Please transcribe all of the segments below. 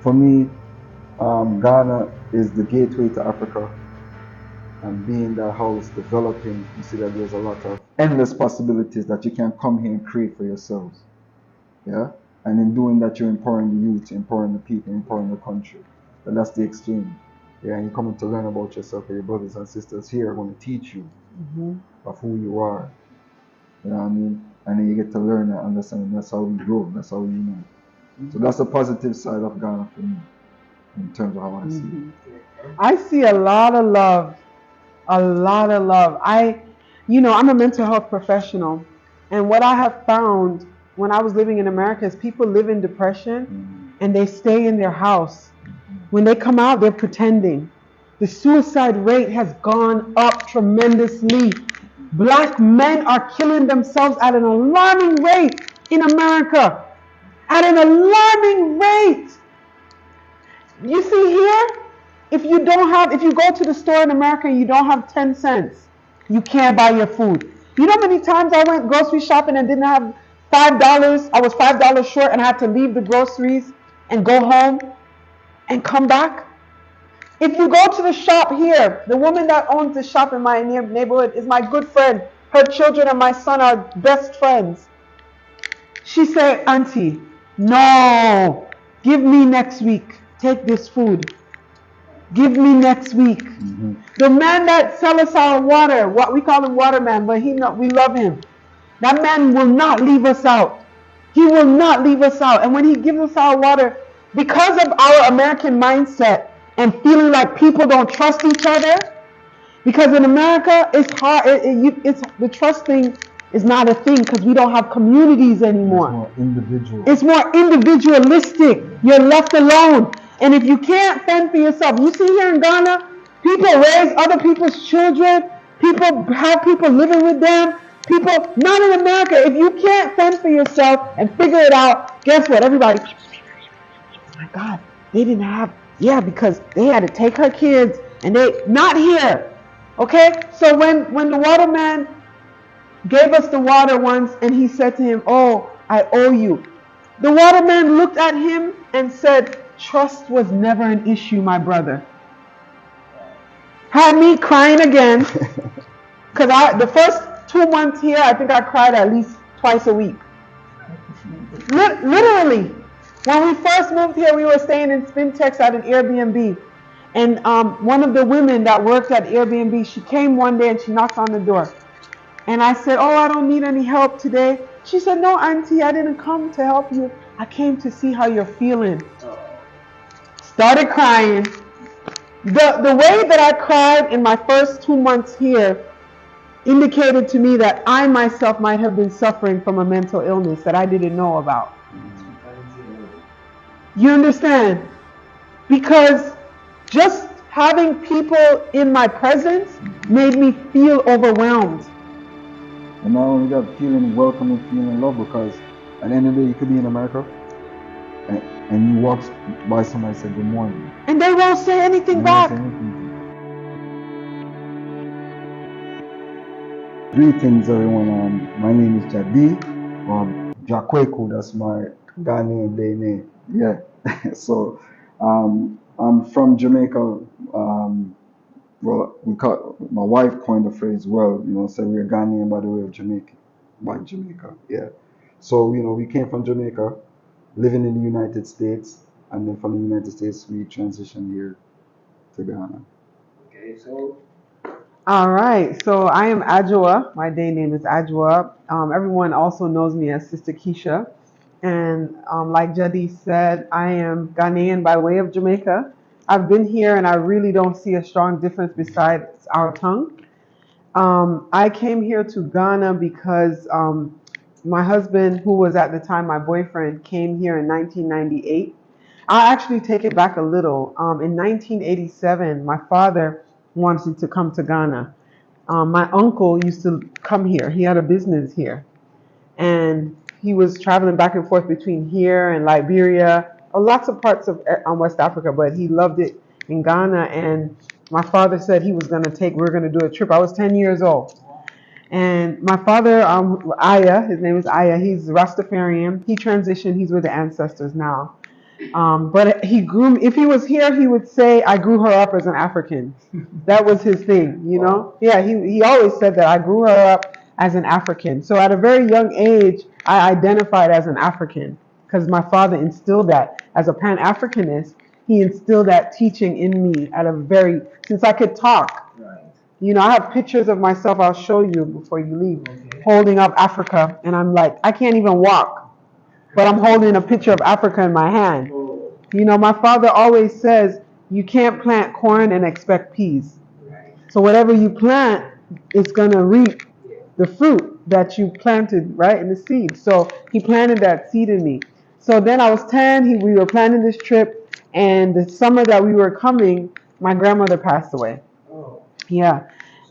For me, Ghana is the gateway to Africa, and being that house developing, you see that there's a lot of endless possibilities that you can come here and create for yourselves. Yeah, and in doing that, you're empowering the youth, empowering the people, empowering the country. And that's the exchange. Yeah, and you're coming to learn about yourself, and your brothers and sisters here are going to teach you of who you are. You know what I mean? And then you get to learn and understand. And that's how we grow. That's how we unite. So that's the positive side of Ghana for me, in terms of how I see it. I see a lot of love. A lot of love. I'm a mental health professional. And what I have found when I was living in America is people live in depression and they stay in their house. When they come out, they're pretending. The suicide rate has gone up tremendously. Black men are killing themselves at an alarming rate in America. At an alarming rate. You see here, if you go to the store in America and you don't have 10 cents, you can't buy your food. You know how many times I went grocery shopping and didn't have $5? I was $5 short and I had to leave the groceries and go home and come back. If you go to the shop here, the woman that owns the shop in my neighborhood is my good friend. Her children and my son are best friends. She said, Auntie, no, give me next week. Take this food. Give me next week. The man that sells us our water, what we call him Waterman, but we love him. That man will not leave us out. He will not leave us out. And when he gives us our water, because of our American mindset and feeling like people don't trust each other, because in America it's hard. The trust thing is not a thing because we don't have communities anymore. It's more individual. It's more individualistic. You're left alone. And if you can't fend for yourself, you see here in Ghana, people raise other people's children. People have people living with them. People, not in America. If you can't fend for yourself and figure it out, guess what? Everybody, oh my God, they didn't have, because they had to take her kids and they, not here. Okay? So when the waterman gave us the water once and he said to him, oh, I owe you. The waterman looked at him and said, trust was never an issue, my brother. Had me crying again. Because the first 2 months here, I think I cried at least twice a week. Literally. When we first moved here, we were staying in Spintex at an Airbnb. And one of the women that worked at Airbnb, she came one day and she knocked on the door. And I said, oh, I don't need any help today. She said, no, Auntie, I didn't come to help you. I came to see how you're feeling. Started crying. The way that I cried in my first 2 months here indicated to me that I myself might have been suffering from a mental illness that I didn't know about. You understand? Because just having people in my presence made me feel overwhelmed. And not only that, feeling welcome and feeling love, because at the end of the day, you could be in America and you walk by somebody and say good morning. And they won't say anything back. Greetings, everyone. My name is Jadi. Jakweku, that's my Ghanaian day name. Yeah. So I'm from Jamaica. Well, my wife coined the phrase, said we're Ghanaian by the way of Jamaica. By Jamaica, yeah. So, we came from Jamaica, living in the United States, and then from the United States, we transitioned here to Ghana. Okay, so. All right, so I am Ajua. My day name is Ajua. Everyone also knows me as Sister Keisha. And like Jadi said, I am Ghanaian by way of Jamaica. I've been here and I really don't see a strong difference besides our tongue. I came here to Ghana because my husband, who was at the time my boyfriend, came here in 1998. I'll actually take it back a little. In 1987, my father wanted to come to Ghana. My uncle used to come here. He had a business here. And he was traveling back and forth between here and Liberia, or lots of parts of West Africa, but he loved it in Ghana. And my father said we're going to do a trip. I was 10 years old. And my father, Aya, his name is Aya, he's Rastafarian. He transitioned, he's with the ancestors now. But he grew. If he was here, he would say, "I grew her up as an African." That was his thing, you know. Yeah, he always said that I grew her up as an African. So at a very young age, I identified as an African because my father instilled that as a Pan Africanist. He instilled that teaching in me at a very since I could talk. Right. You know, I have pictures of myself. I'll show you before you leave, holding up Africa, and I'm like, I can't even walk, but I'm holding a picture of Africa in my hand. You know, my father always says, you can't plant corn and expect peas. So whatever you plant, it's going to reap the fruit that you planted, right, in the seed. So he planted that seed in me. So then I was 10, we were planning this trip, and the summer that we were coming, my grandmother passed away. Yeah.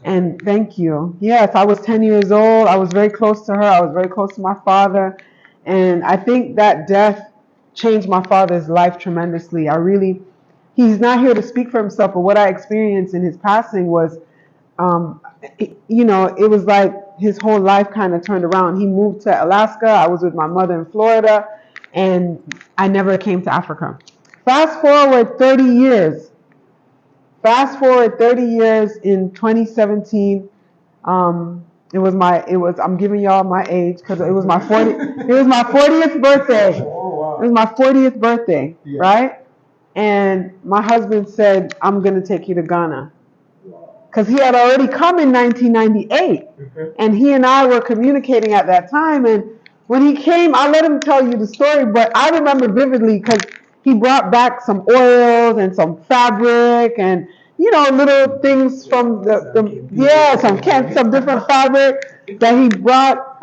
And thank you. Yes, I was 10 years old. I was very close to her. I was very close to my father. And I think that death changed my father's life tremendously. He's not here to speak for himself, but what I experienced in his passing was, it was like his whole life kind of turned around. He moved to Alaska. I was with my mother in Florida, and I never came to Africa. Fast forward 30 years. In 2017. I'm giving y'all my age because it was my 40th birthday. It was my 40th birthday, right? And my husband said, I'm going to take you to Ghana. Because he had already come in 1998. And he and I were communicating at that time. And when he came, I'll let him tell you the story, but I remember vividly because he brought back some oils and some fabric and, little things from some different fabric that he brought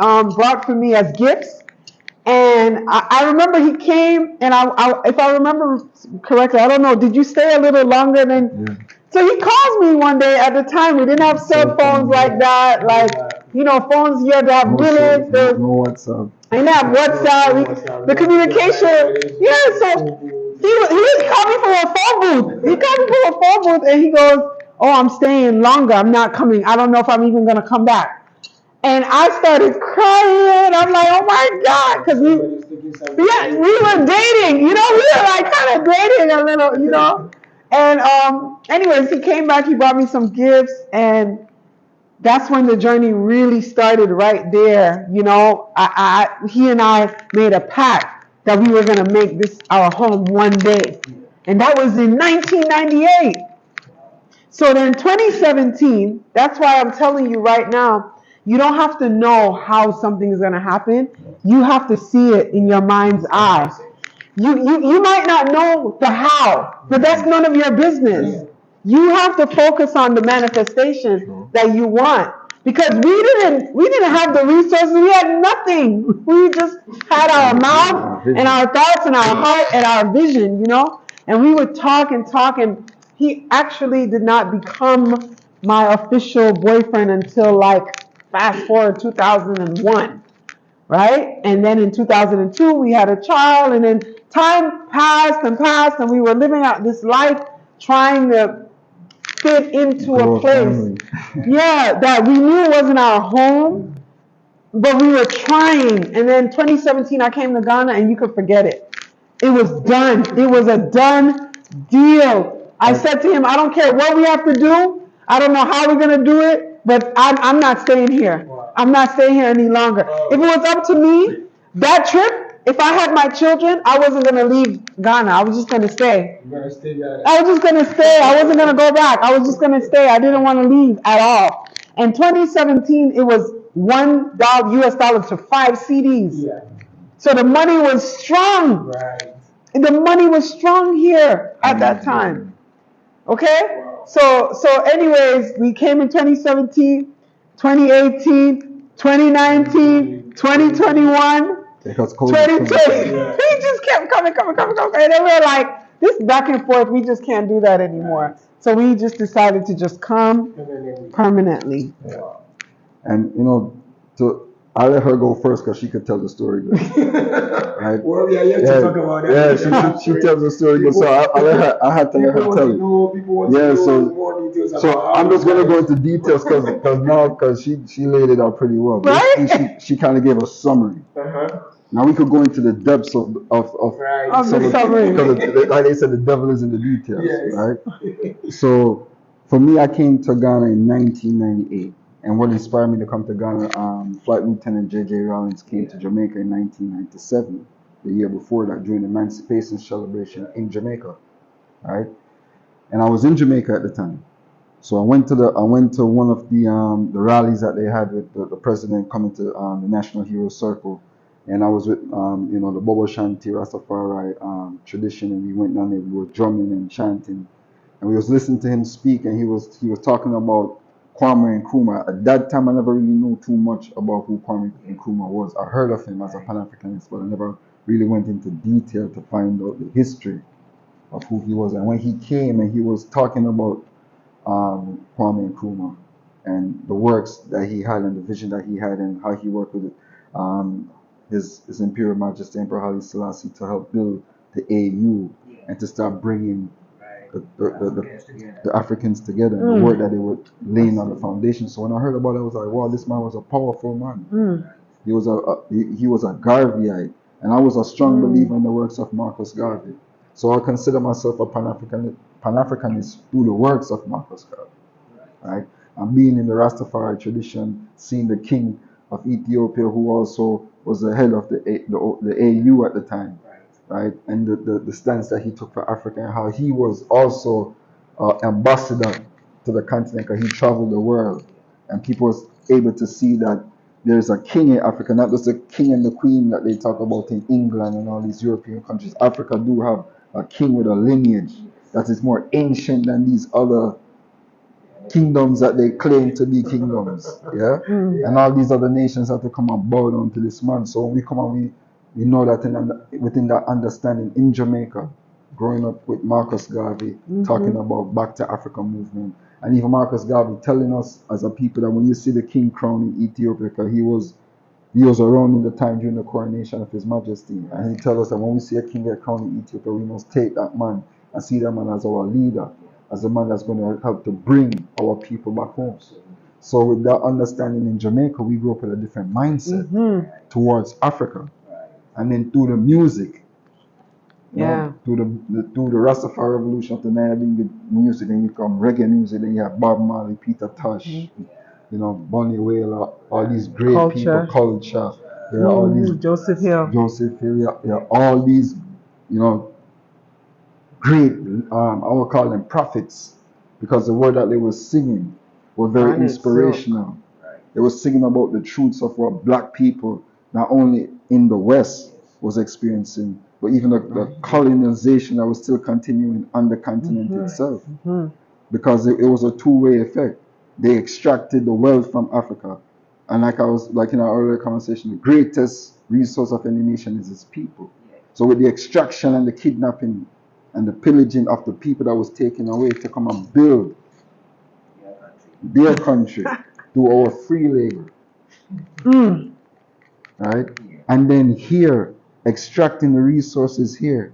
for me as gifts. And I remember he came, and if I remember correctly, I don't know, did you stay a little longer than? Yeah. So he calls me one day. At the time, we didn't have cell phones like that. Like, phones you had to have minutes. No WhatsApp. I didn't have WhatsApp. The communication. Yeah, so he called me from a phone booth. He called me from a phone booth, and he goes, "Oh, I'm staying longer. I'm not coming. I don't know if I'm even going to come back." And I started crying. I'm like, oh my God, because we were dating, we were like kind of dating a little, And anyways, he came back, he brought me some gifts, and that's when the journey really started right there. He and I made a pact that we were gonna make this our home one day. And that was in 1998. So then 2017, that's why I'm telling you right now, you don't have to know how something is going to happen. You have to see it in your mind's eye. You might not know the how, but that's none of your business. You have to focus on the manifestation that you want. Because we didn't have the resources. We had nothing. We just had our mouth and our thoughts and our heart and our vision, And we would talk and talk, and he actually did not become my official boyfriend until fast forward 2001, right? And then in 2002, we had a child, and then time passed, and we were living out this life trying to fit into a place, that we knew wasn't our home, but we were trying. And then 2017, I came to Ghana, and you could forget it. It was done. It was a done deal. I said to him, I don't care what we have to do. I don't know how we're going to do it, but I'm not staying here. I'm not staying here any longer. If it was up to me, that trip, if I had my children, I wasn't going to leave Ghana. I was just going to stay. I was just going to stay. I wasn't going to go back. I was just going to stay. I didn't want to leave at all. In 2017, it was $1 US to 5 CDs. So the money was strong. The money was strong here at that time. Okay? So anyways, we came in 2017, 2018, 2019, 2021, 2020. He just kept coming. And then we were like, this back and forth, we just can't do that anymore. So we just decided to just come permanently. And, I'll let her go first because she could tell the story good. Right? Well, we are yet to talk about that. Yeah, she tells the story good. So I had to let her tell it. People want to know more details about so I'm just gonna go into details because she laid it out pretty well. Right? Basically, she kind of gave a summary. Now we could go into the depths of the summary. Because like they said, the devil is in the details, Yes. right? So for me, I came to Ghana in 1998, and what inspired me to come to Ghana, Flight Lieutenant J.J. Rawlins came to Jamaica in 1997, the year before that, during the Emancipation celebration in Jamaica, right? And I was in Jamaica at the time. So I went to one of the rallies that they had with the president coming to the National Hero Circle, and I was with the Bobo Shanti Rastafari tradition, and we went down there. We were drumming and chanting, and we was listening to him speak, and he was talking about Kwame Nkrumah. At that time, I never really knew too much about who Kwame Nkrumah was. I heard of him as a Pan-Africanist, but I never really went into detail to find out the history of who he was. And when he came and he was talking about Kwame Nkrumah and the works that he had and the vision that he had and how he worked with His Imperial Majesty Emperor Haile Selassie to help build the AU and to start bringing the Africans together and the work that they were laying on the foundation. So when I heard about it, I was like, wow, this man was a powerful man. He was a Garveyite, and I was a strong believer in the works of Marcus Garvey. So I consider myself a Pan-Africanist through the works of Marcus Garvey, right? And being in the Rastafari tradition, seeing the king of Ethiopia, who also was the head of the AU at the time, right? And the stance that he took for Africa and how he was also ambassador to the continent because he traveled the world, and people was able to see that there's a king in Africa, not just the king and the queen that they talk about in England and all these European countries. Africa do have a king with a lineage that is more ancient than these other kingdoms that they claim to be kingdoms. Yeah? And all these other nations have to come and bow down to this man. So when we come and we know that within that understanding in Jamaica, growing up with Marcus Garvey, talking about Back to Africa movement, and even Marcus Garvey telling us as a people that when you see the king crown in Ethiopia, because he was around in the time during the coronation of His Majesty, and he tells us that when we see a king get crowned in Ethiopia, we must take that man and see that man as our leader, as the man that's going to help to bring our people back home. So with that understanding in Jamaica, we grew up with a different mindset towards Africa, and then through the music. Through the Rastafari revolution of the Nigerian music, and you come reggae music, then you have Bob Marley, Peter Tosh, Bonnie Wailer, all these great people, culture, all these Joseph Hill, all these, great, I would call them prophets, because the word that they were singing were very inspirational. They were singing about the truths of what black people, not only in the West, was experiencing, but even the colonization that was still continuing on the continent itself. Because it was a two-way effect. They extracted the wealth from Africa. And like in our earlier conversation, the greatest resource of any nation is its people. So with the extraction and the kidnapping and the pillaging of the people that was taken away to come and build their country through our free labor. Right? And then here, extracting the resources here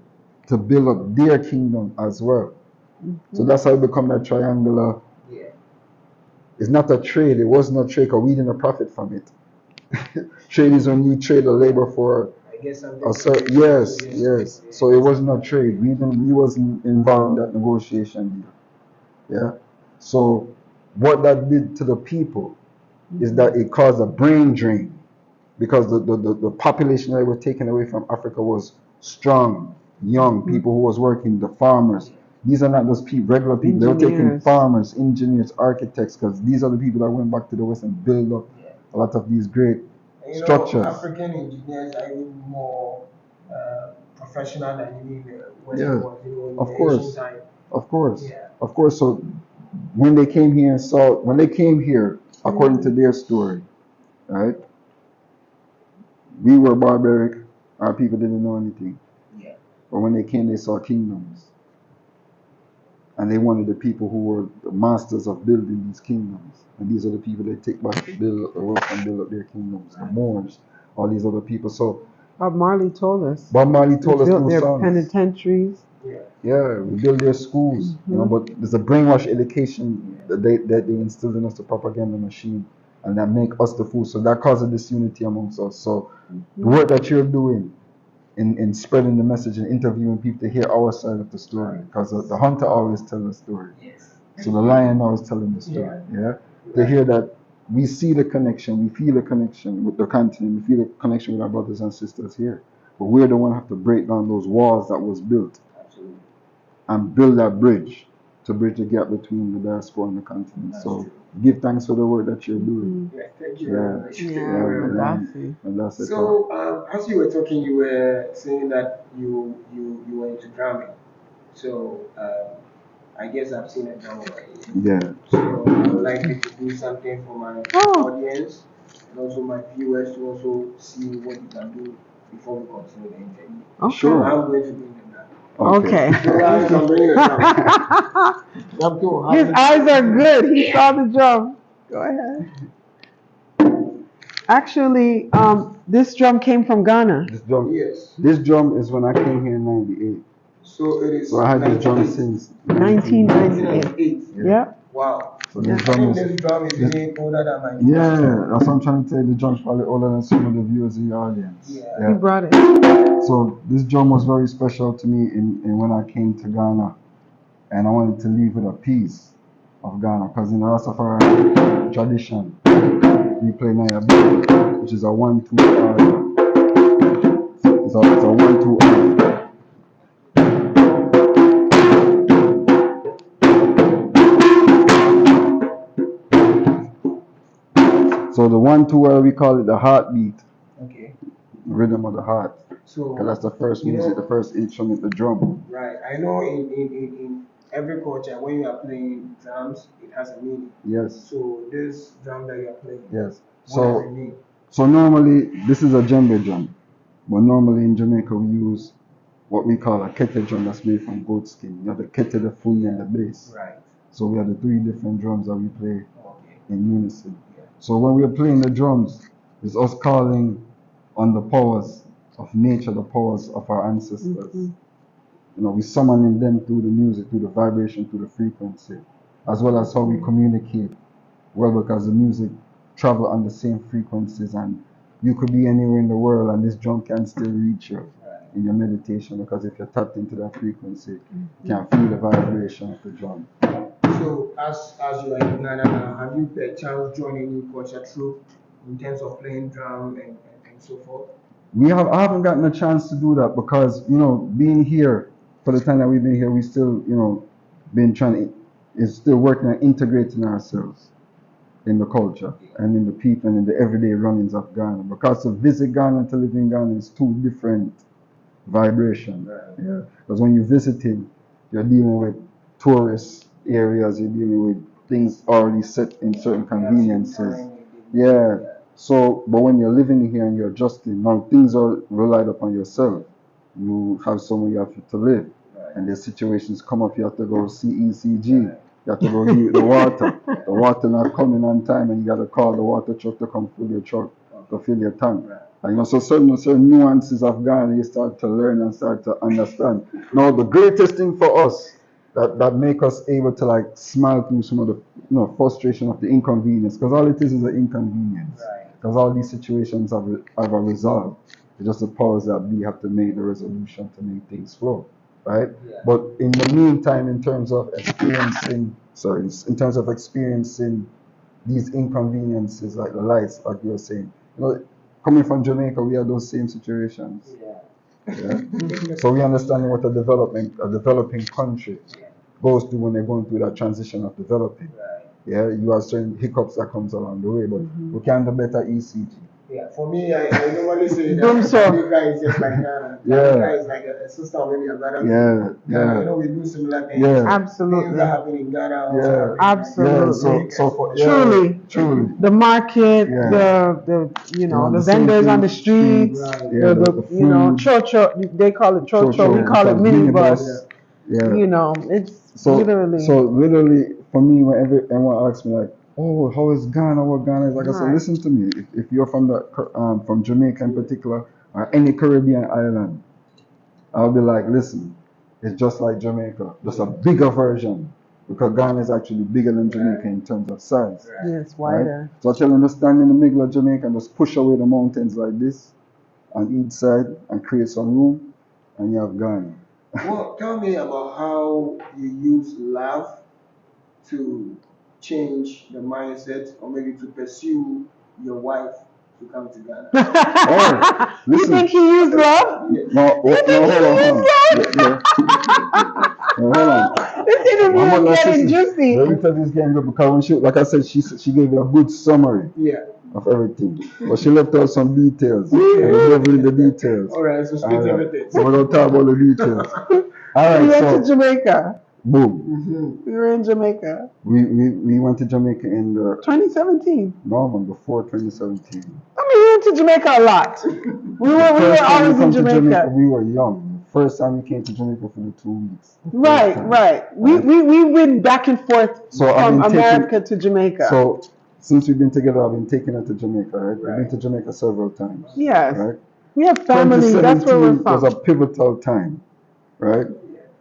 to build up their kingdom as well. So that's how it become that triangular. It's not a trade. It wasn't a trade because we didn't profit from it. Trade is when you trade the labor for a certain. Yes. So it wasn't a trade. We wasn't involved in that negotiation deal. Yeah. So what that did to the people is that it caused a brain drain, because the population that were taken away from Africa was strong, young people who was working, the farmers. These are not just regular people. They were taking farmers, engineers, architects, because these are the people that went back to the West and built up a lot of these great structures. African engineers are even more professional than any Western ones. Of course. So when they came here, according to their story, right? We were barbaric. Our people didn't know anything. But when they came, they saw kingdoms. And they wanted the people who were the masters of building these kingdoms. And these are the people they take back to build up the work and build up their kingdoms. The Moors, all these other people. So Bob Marley told us. Bob Marley told They us built those their songs. penitentiaries. Yeah, we build their schools, you know, but there's a brainwash education that they instill in us, the propaganda machine, and that make us the fools. So that causes disunity amongst us. So the work that you're doing in spreading the message and interviewing people to hear our side of the story, because the hunter always tells the story. So the lion always telling the story. Yeah, to hear that we see the connection, we feel the connection with the continent, we feel the connection with our brothers and sisters here. But we're the one who have to break down those walls that was built and build that bridge to bridge the gap between the diaspora and the continent. So give thanks for the work that you're doing. Thank you very much. And that's it. So as you were talking, you were saying that you were into drumming. So I guess I've seen a drum already. Yeah. So I would like you to do something for my audience and also my viewers to also see what you can do before we continue the interview. Okay. Sure. I'm going to bring them down. Okay. I'm bringing the drum. His eyes are good. He saw the drum. Go ahead. Actually, this drum came from Ghana. This drum is when I came here in '98. So it is. So I had this drum since 1998. Yeah. Wow. So this drum is way older than my. Yeah, that's what I'm trying to tell you. The drum's probably older than some of the viewers in your audience. Yeah. He brought it. So this drum was very special to me in when I came to Ghana, and I wanted to leave with a piece of Ghana, because in the Rastafari tradition, we play Naya, which is a 1-2 R. It's a 1-2 R. So the 1-2 R, we call it the heartbeat. Okay. Rhythm of the heart. So because that's the first music, the first instrument, the drum. Right. I know in every culture, when you are playing drums, it has a meaning. Yes. So this drum that you are playing, yes. What does it mean? So normally, this is a djembe drum. But normally in Jamaica, we use what we call a kete drum that's made from goat skin. You have the kete, the fully, and the bass. Right. So we have the 3 different drums that we play in unison. Yeah. So when we're playing the drums, it's us calling on the powers of nature, the powers of our ancestors. You know, we summoning them through the music, through the vibration, through the frequency, as well as how we communicate. Well, because the music travel on the same frequencies, and you could be anywhere in the world and this drum can still reach you in your meditation, because if you're tapped into that frequency, you can feel the vibration of the drum. So as you are in Ghana now, have you by chance joined any culture troupe in terms of playing drum and so forth? I haven't gotten a chance to do that, because, you know, being here, for the time that we've been here, we still, you know, is still working on integrating ourselves in the culture and in the people and in the everyday runnings of Ghana. Because to visit Ghana and to live in Ghana is 2 different vibrations. Yeah. Because when you're visiting, you're dealing with tourist areas, you're dealing with things already set in certain conveniences. Yeah. So, but when you're living here and you're adjusting, now things are relied upon yourself. You have somewhere you have to live. And there's situations come up, you have to go CECG. You have to go heat the water. The water not coming on time, and you got to call the water truck to come fill your truck, to fill your tank. And, you know, so certain nuances of Ghana you start to learn and start to understand. Now, the greatest thing for us that make us able to like smile through some of the, you know, frustration of the inconvenience, because all it is an inconvenience. Because all these situations have a result. It's just the powers that be have to make the resolution to make things flow. Right? Yeah. But in the meantime, in terms of experiencing these inconveniences, like the lights, like you were saying, you know, coming from Jamaica, we have those same situations. Yeah. So we understand what a developing country goes through when they're going through that transition of developing. Yeah, you have certain hiccups that comes along the way, but we can do better ECG. Yeah, for me, I normally say that Jamaica is just like Ghana. Jamaica is like a sister or maybe a brother. Yeah. You know, we do similar things. Yeah, absolutely. Things that happen in Ghana. Yeah, absolutely. Yeah, truly. The market, the you know, the vendors on the streets, the you know, chocho. They call it chocho. We call it minibus. Yeah. You know, it's So Literally. so literally for me, whenever anyone asks me like, oh, how is Ghana? What Ghana is like? I say, Right. listen to me. If you're from from Jamaica in particular or any Caribbean island, I'll be like, listen, it's just like Jamaica, just a bigger version. Because Ghana is actually bigger than Jamaica in terms of size. Yeah, it's Right? wider. So I tell them to stand in the middle of Jamaica and just push away the mountains like this on each side and create some room, and you have Ghana. Well, tell me about how you use love to change the mindset or maybe to pursue your wife to come to Ghana. Oh, You listen. think he used love? Yes. No, You think hold on. he used love? Hold on. This interview Mama, is like, getting juicy. the interview is getting good because when she, like I said, she gave you a good summary Yeah. of everything, but she left out some details. And we don't read the details. All right, so spit everything. So we're gonna talk about the details. All We right, went to so Jamaica. boom. We were in Jamaica. We went to Jamaica in the 2017. no man before 2017. I mean, we went to Jamaica a lot. We were First time always we in come to Jamaica. we were young. First time we came to Jamaica for the 2 weeks. The first Right, time. right. We went back and forth So I've from been America to Jamaica. So since we've been together, I've been taking her to Jamaica, right? We've been to Jamaica several times. Yes. Right? We have family. That's where we're 2017 was from. a pivotal time, right?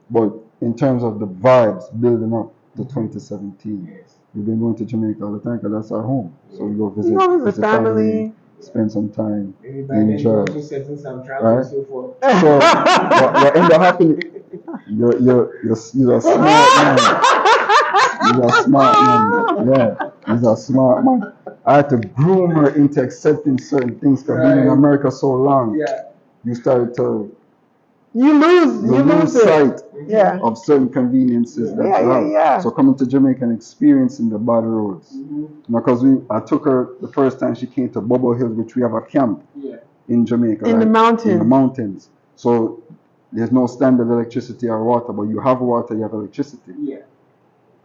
But in terms of the vibes building up to 2017, we've been going to Jamaica all the time because that's our home. So we go visit, We go visit family. spend some time, Maybe by then enjoy. you're also setting some traps Right? and so forth. So what ended up happening? You're a smart man. You're a smart man. Yeah, he's a smart man. I had to groom her into accepting certain things because being in Right. America so long, Yeah. you started to You lose it. sight Yeah. of certain conveniences that Yeah, you have. yeah. So coming to Jamaica and experiencing the bad roads. Because I took her the first time she came to Bubble Hills, which we have a camp Yeah. in Jamaica. In the mountains. In the mountains. So there's no standard electricity or water, but you have water, you have electricity Yeah.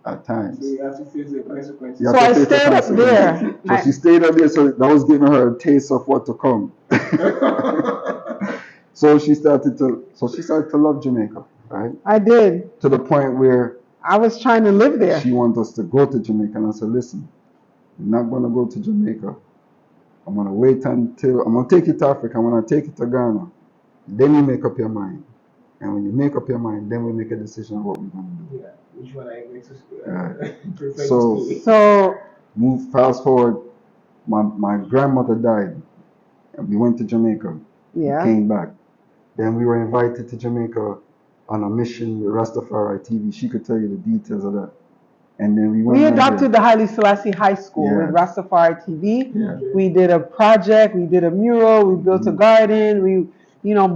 at times. So you have to face the consequences. You So have to I face the stayed up consequences. there. So she stayed up there, so that was giving her a taste of what to come. So she started to love Jamaica, right? I did. To the point where I was trying to live there. she wanted us to go to Jamaica, and I said, listen, you're not gonna go to Jamaica. I'm gonna wait until I'm gonna take you to Africa. When I take you to Ghana, then you make up your mind. And when you make up your mind, then we make a decision on what we're gonna do. Yeah. Which one are you going to prefer So- to stay? So Move fast forward. My grandmother died, and we went to Jamaica. yeah. Came back. Then we were invited to Jamaica on a mission with Rastafari TV. She could tell you the details of that. And then we went. We over adopted there. the Haile Selassie High School Yeah. with Rastafari TV. Yeah. We did a project, we did a mural, we built a garden,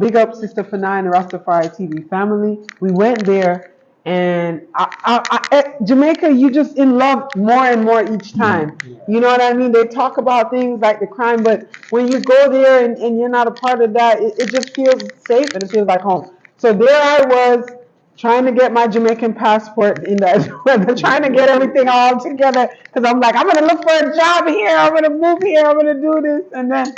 big up Sister Fanai and the Rastafari TV family. We went there, and at Jamaica, you just in love more and more each time. You know what I mean? They talk about things like the crime, but when you go there and you're not a part of that, it just feels safe and it feels like home. So there I was, trying to get my Jamaican passport in that, trying to get everything all together, because I'm like, I'm gonna look for a job here, I'm gonna move here, I'm gonna do this, and then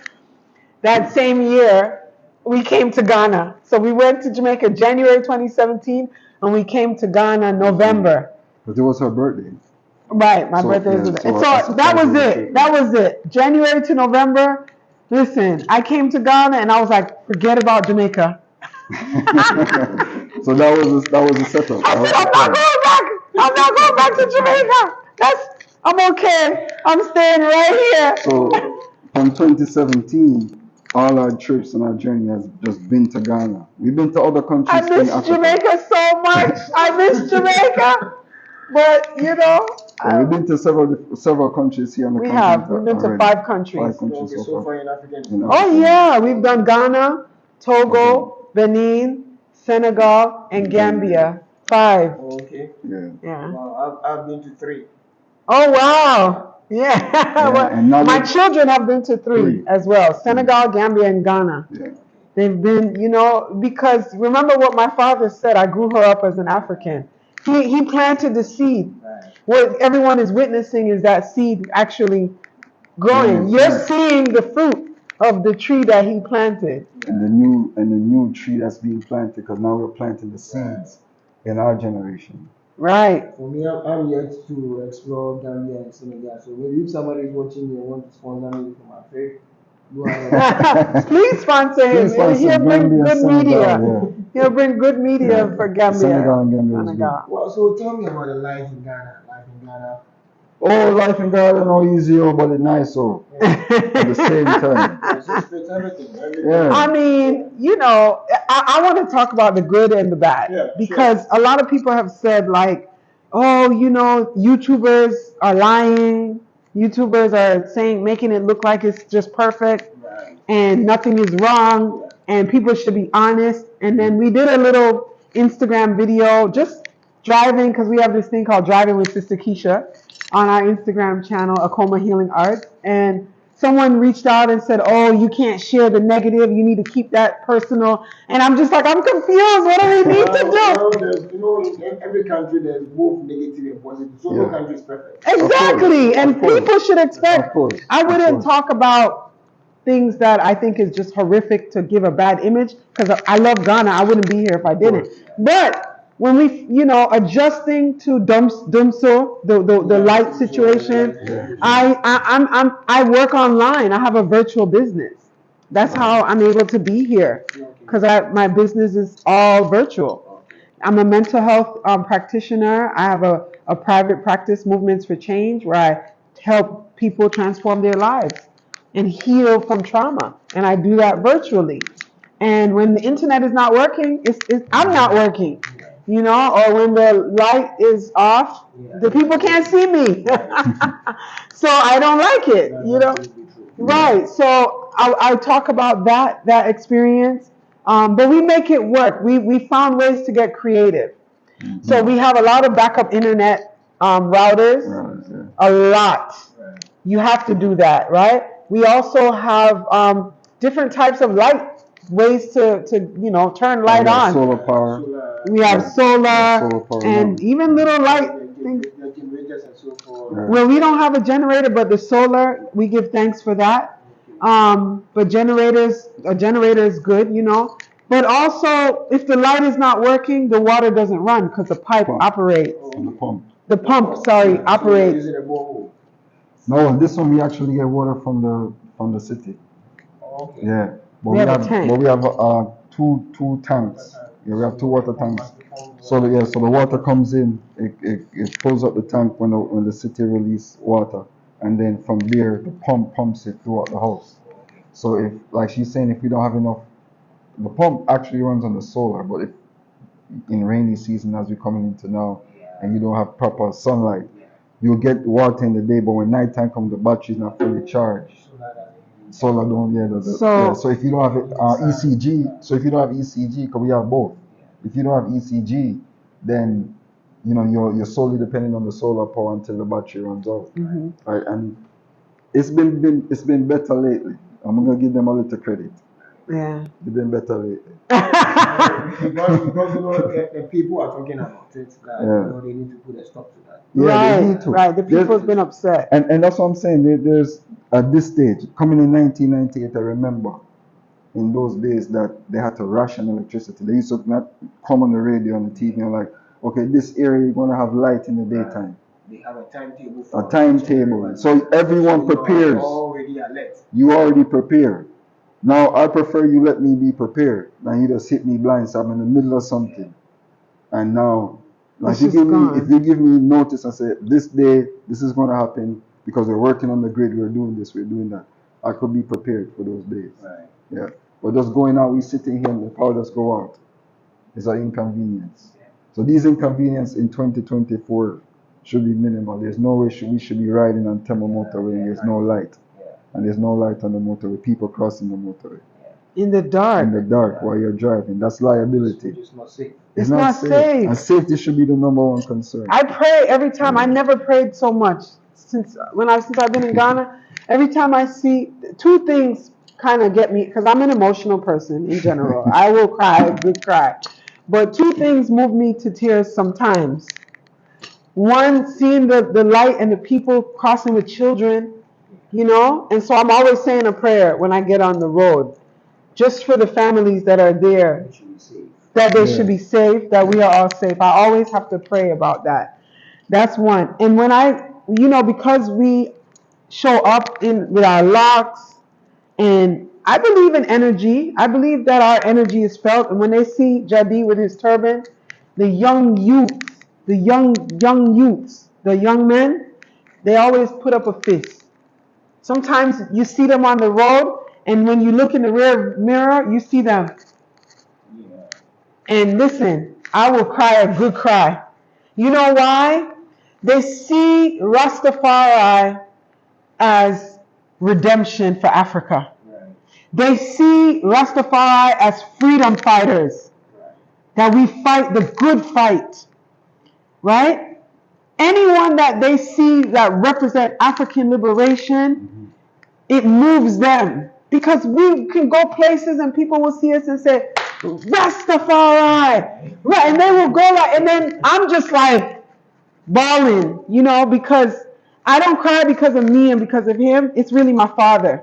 that same year we came to Ghana. So we went to Jamaica January 2017, and we came to Ghana November. But it was her birthday. Right, my So, birthday was yeah, with so it. I So that was surprised you it. with That was it. January to November. Listen, I came to Ghana and I was like, forget about Jamaica. So that was a setup. I said, I'm not going back. I'm not going back to Jamaica. I'm okay. I'm staying right here. So from 2017, all our trips and our journey has just been to Ghana. We've been to other countries I in miss Africa. Jamaica so much. I miss Jamaica. But, We've been to several countries here on the we continent. have. We've been to already. 5 countries. 5 countries Okay, so so far. far in Africa. In Oh, Africa. yeah. We've done Ghana, Togo, Benin, Senegal, and Gambia. 5. Okay. Yeah. Yeah. Well, I've been to 3. Oh, wow. Yeah. Well, and now my we- children have been to 3 as well. Senegal, Gambia, and Ghana. Yeah. They've been, because remember what my father said, I grew her up as an African. He planted the seed. Right. What everyone is witnessing is that seed actually growing. Yes, You're yes. seeing the fruit of the tree that he planted. And the new tree that's being planted, because now we're planting the seeds in our generation. Right. For me, I'm yet to explore Gambia and Senegal. So maybe if somebody is watching me and want to sponsor me for my trip, go ahead. Please sponsor him. Please sponsor He'll bring Gambia, good Senegal, media. yeah. He'll bring good media for Gambia, Senegal and Gambia is good. Senegal. Well, so tell me about the life in Ghana. Life in Ghana. Oh, life in Ghana no easy, oh, but it's nice, oh. At the same time. Yeah, so it's everything. Yeah. I mean, I want to talk about the good and the bad Yeah, because a lot of people have said like, oh, YouTubers are lying. YouTubers are saying, making it look like it's just perfect Right. and nothing is wrong and people should be honest. And then we did a little Instagram video just driving because we have this thing called Driving with Sister Keisha on our Instagram channel, Akoma Healing Arts. And someone reached out and said, oh, you can't share the negative. You need to keep that personal. And I'm just like, I'm confused. What do we need to do? Well, in every country there's both negative and positive. So no country is perfect. Exactly. And Of course. people should expect, Of course. I Of wouldn't course. talk about things that I think is just horrific to give a bad image because I love Ghana. I wouldn't be here if I didn't. But when we, adjusting to Dumso, the light situation, I work online. I have a virtual business. That's how I'm able to be here because my business is all virtual. I'm a mental health practitioner. I have a private practice, Movements for Change, where I help people transform their lives and heal from trauma. And I do that virtually. And when the internet is not working, I'm not working, or when the light is off, the people can't see me. So I don't like it. Right. So I talk about that experience, but we make it work. We found ways to get creative. So we have a lot of backup internet routers, a lot. You have to do that, right? We also have different types of light, ways to turn light on. Solar power. We have solar power, and even little light things. The generators and so forth. Well, we don't have a generator, but the solar, we give thanks for that. But a generator is good, But also, if the light is not working, the water doesn't run because the pipe operates. The pump. The pump, operates. Using a borehole. No, this one we actually get water from the city. Okay. Yeah, but We have a tank. but we have two tanks. Yeah, we have two water tanks. So the water comes in, it fills up the tank when the city release water, and then from there the pump pumps it throughout the house. So if, like she's saying, if we don't have enough, the pump actually runs on the solar, but if in rainy season as we're coming into now, and you don't have proper sunlight, you'll get water in the day, but when nighttime comes, the battery's not fully charged. Solar don't, so if you don't have ECG, because we have both. If you don't have ECG, then you're solely depending on the solar power until the battery runs out. Right, and it's been better lately. I'm gonna give them a little credit. Yeah. It's been better lately. because the people are talking about it, that they need to put a stop to that. Yeah, they need to. Right. The people's been upset. And that's what I'm saying. There's at this stage, coming in 1998, I remember in those days that they had to ration electricity. They used to not come on the radio and the TV and like, okay, this area you're gonna have light in the daytime. They have a timetable. So everyone prepares. Already alert. You already prepare. Now I prefer you let me be prepared than you just hit me blind. So I'm in the middle of something, and now, like if you give me notice and say this day this is going to happen because we're working on the grid, we're doing this, we're doing that, I could be prepared for those days. Right. Yeah. But just going out, we sitting here and the power just go out. It's an inconvenience. So these inconveniences in 2024 should be minimal. There's no way we should be riding on Tema motorway and there's no light. And there's no light on the motorway, people crossing the motorway. In the dark. While you're driving. That's liability. It's not safe. It's not safe. And safety should be the number one concern. I pray every time. I never prayed so much since I've been in Ghana. Every time I see two things kind of get me, because I'm an emotional person in general. I will cry, good cry. But two things move me to tears sometimes. One, seeing the light and the people crossing with children, and so I'm always saying a prayer when I get on the road, just for the families that are there. that they should Yeah. be safe, that we are all safe. I always have to pray about that. That's one. And when because we show up in with our locks, and I believe in energy. I believe that our energy is felt. And when they see Jadi with his turban, the young youths, the young youths, the young men, they always put up a fist. Sometimes you see them on the road, and when you look in the rear mirror, you see them. And listen, I will cry a good cry. You know why? They see Rastafari as redemption for Africa. They see Rastafari as freedom fighters, that we fight the good fight, right? Anyone that they see that represent African liberation, it moves them. Because we can go places and people will see us and say, Rastafari, right? And they will go like, and then I'm just like bawling, because I don't cry because of me and because of him. It's really my father.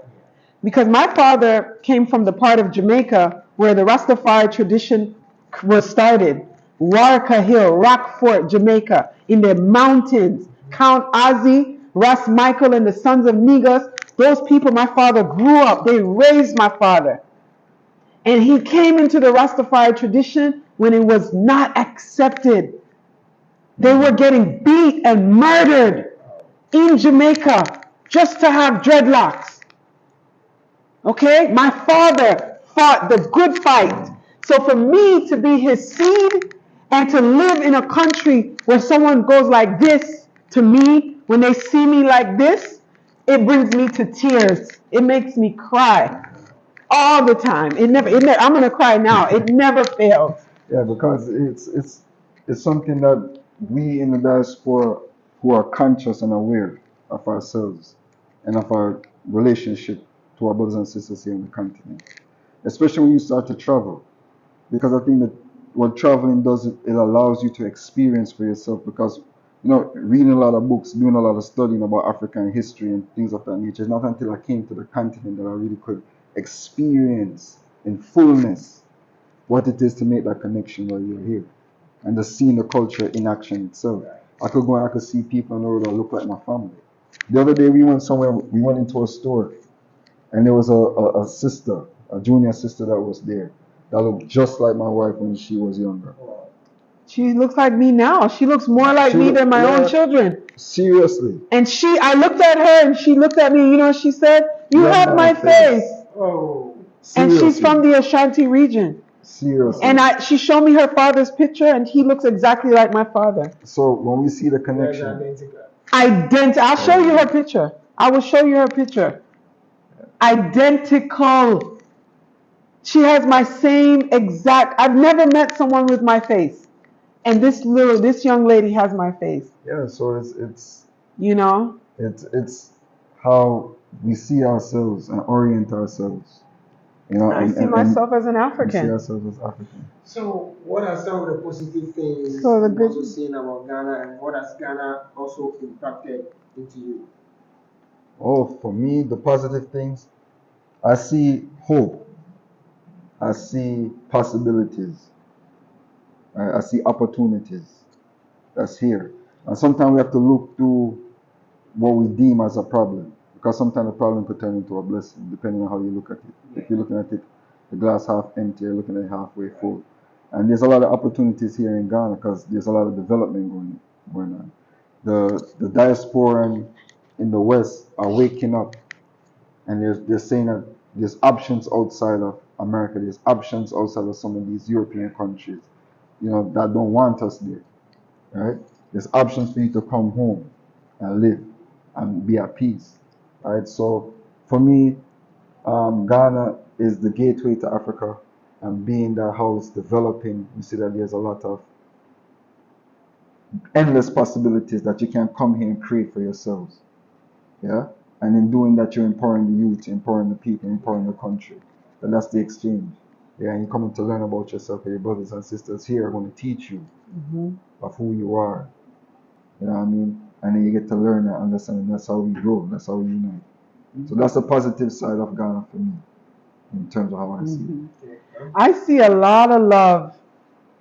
Because my father came from the part of Jamaica where the Rastafari tradition was started. Waraka Hill, Rockfort, Jamaica, in the mountains. Count Ozzy, Ras Michael, and the sons of Negus, those people, my father grew up. They raised my father. And he came into the Rastafari tradition when it was not accepted. They were getting beat and murdered in Jamaica just to have dreadlocks. Okay? My father fought the good fight. So for me to be his seed and to live in a country where someone goes like this to me, when they see me like this, it brings me to tears. It makes me cry all the time. I'm going to cry now. It never fails. Yeah, because it's something that we in the diaspora who are conscious and aware of ourselves and of our relationship to our brothers and sisters here on the continent, especially when you start to travel, because I think that what traveling does, it allows you to experience for yourself, because reading a lot of books, doing a lot of studying about African history and things of that nature, it's not until I came to the continent that I really could experience in fullness what it is to make that connection while you're here, and to see the culture in action itself. I could go and I could see people on the road that look like my family. The other day we went into a store, and there was a sister, a junior sister that was there, that looked just like my wife when she was younger. She looks like me now. She looks more like me than my own children. Seriously. And I looked at her and she looked at me. You know what she said? You have my face. Oh. And she's from the Ashanti region. Seriously. And she showed me her father's picture, and he looks exactly like my father. So when we see the connection, I'll show you her picture. I will show you her picture. Identical. She has my same exact. I've never met someone with my face, and this young lady has my face. Yeah. So it's it's how we see ourselves and orient ourselves. I see myself as an African. We see ourselves as African. So, what are some of the positive things you've also seen about Ghana, and what has Ghana also impacted into you? Oh, for me, the positive things, I see hope. I see possibilities. I see opportunities that's here. And sometimes we have to look through what we deem as a problem, because sometimes the problem could turn into a blessing, depending on how you look at it. If you're looking at it, the glass half empty, you're looking at it halfway full. And there's a lot of opportunities here in Ghana because there's a lot of development going on. The diaspora in the West are waking up, and they're saying that there's options outside of America. There's options outside of some of these European countries, that don't want us there, right? There's options for you to come home and live and be at peace, right? So for me, Ghana is the gateway to Africa, and being that how it's developing, you see that there's a lot of endless possibilities that you can come here and create for yourselves, yeah? And in doing that, you're empowering the youth, empowering the people, empowering the country. And that's the exchange. Yeah, and you're coming to learn about yourself, and your brothers and sisters here are going to teach you of who you are. You know what I mean? And then you get to learn and understand, and that's how we grow, that's how we unite. So that's the positive side of Ghana for me, in terms of how I see it. I see a lot of love.